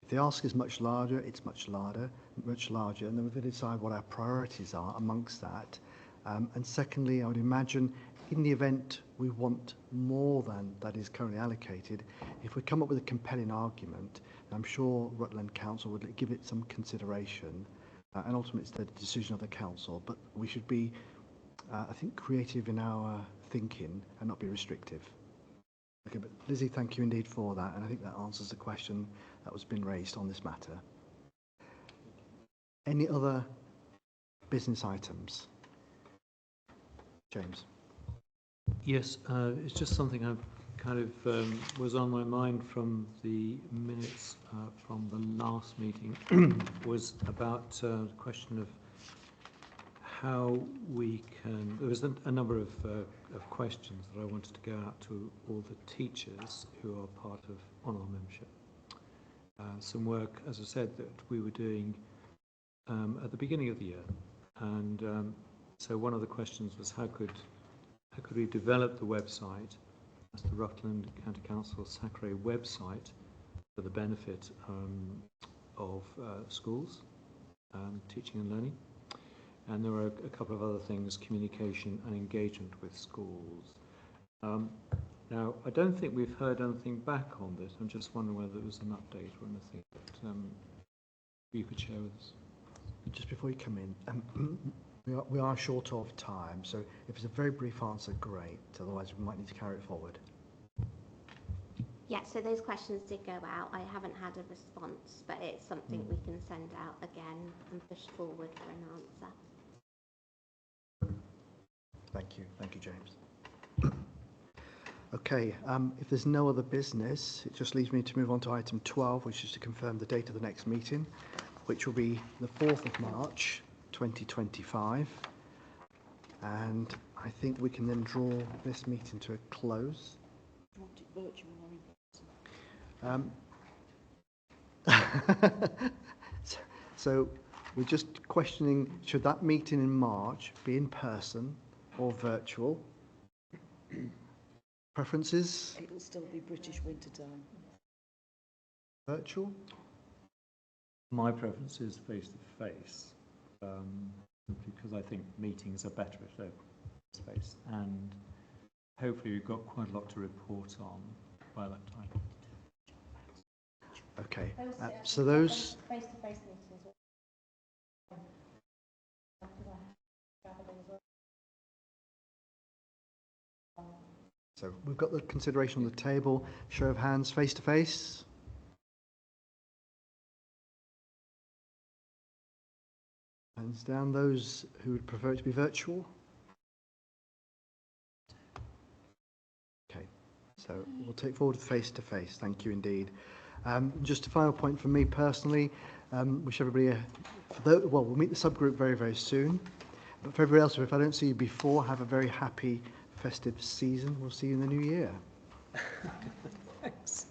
If the ask is much larger, it's much larger, and then we've got to decide what our priorities are amongst that. And secondly, I would imagine in the event we want more than that is currently allocated, if we come up with a compelling argument, I'm sure Rutland Council would give it some consideration, and ultimately it's the decision of the council, but we should be I think creative in our thinking and not be restrictive. Okay, but Lizzie, thank you indeed for that, and I think that answers the question that was been raised on this matter. Any other business items? James. Yes, it's just something I've kind of was on my mind from the minutes from the last meeting was about the question of how we can, there was a number of questions that I wanted to go out to all the teachers who are part of on our membership. Some work, as I said, that we were doing at the beginning of the year. And so one of the questions was how could we develop the website, that's the Rutland County Council SACRE website, for the benefit of schools, teaching and learning. And there were a couple of other things, communication and engagement with schools. Now, I don't think we've heard anything back on this. I'm just wondering whether there was an update or anything that you could share with us. Just before you come in, we are short of time, so if it's a very brief answer, great. Otherwise, we might need to carry it forward. Yeah, so those questions did go out. I haven't had a response, but it's something we can send out again and push forward for an answer. Thank you, James. Okay, if there's no other business, it just leaves me to move on to item 12, which is to confirm the date of the next meeting, which will be the 4th of March, 2025. And I think we can then draw this meeting to a close. Want it virtual or in person? So we're just questioning, should that meeting in March be in person or virtual? Preferences? It'll still be British winter time. Virtual? My preference is face-to-face, because I think meetings are better if they're face-to-face, and hopefully we've got quite a lot to report on by that time. Okay, so those... Face-to-face meetings. So we've got the consideration on the table. Show of hands, face-to-face. Hands down, those who would prefer it to be virtual. Okay, so we'll take forward face-to-face. Thank you indeed. Just a final point from me personally. Wish everybody, we'll meet the subgroup very, very soon. But for everybody else, if I don't see you before, have a very happy festive season. We'll see you in the new year. Thanks.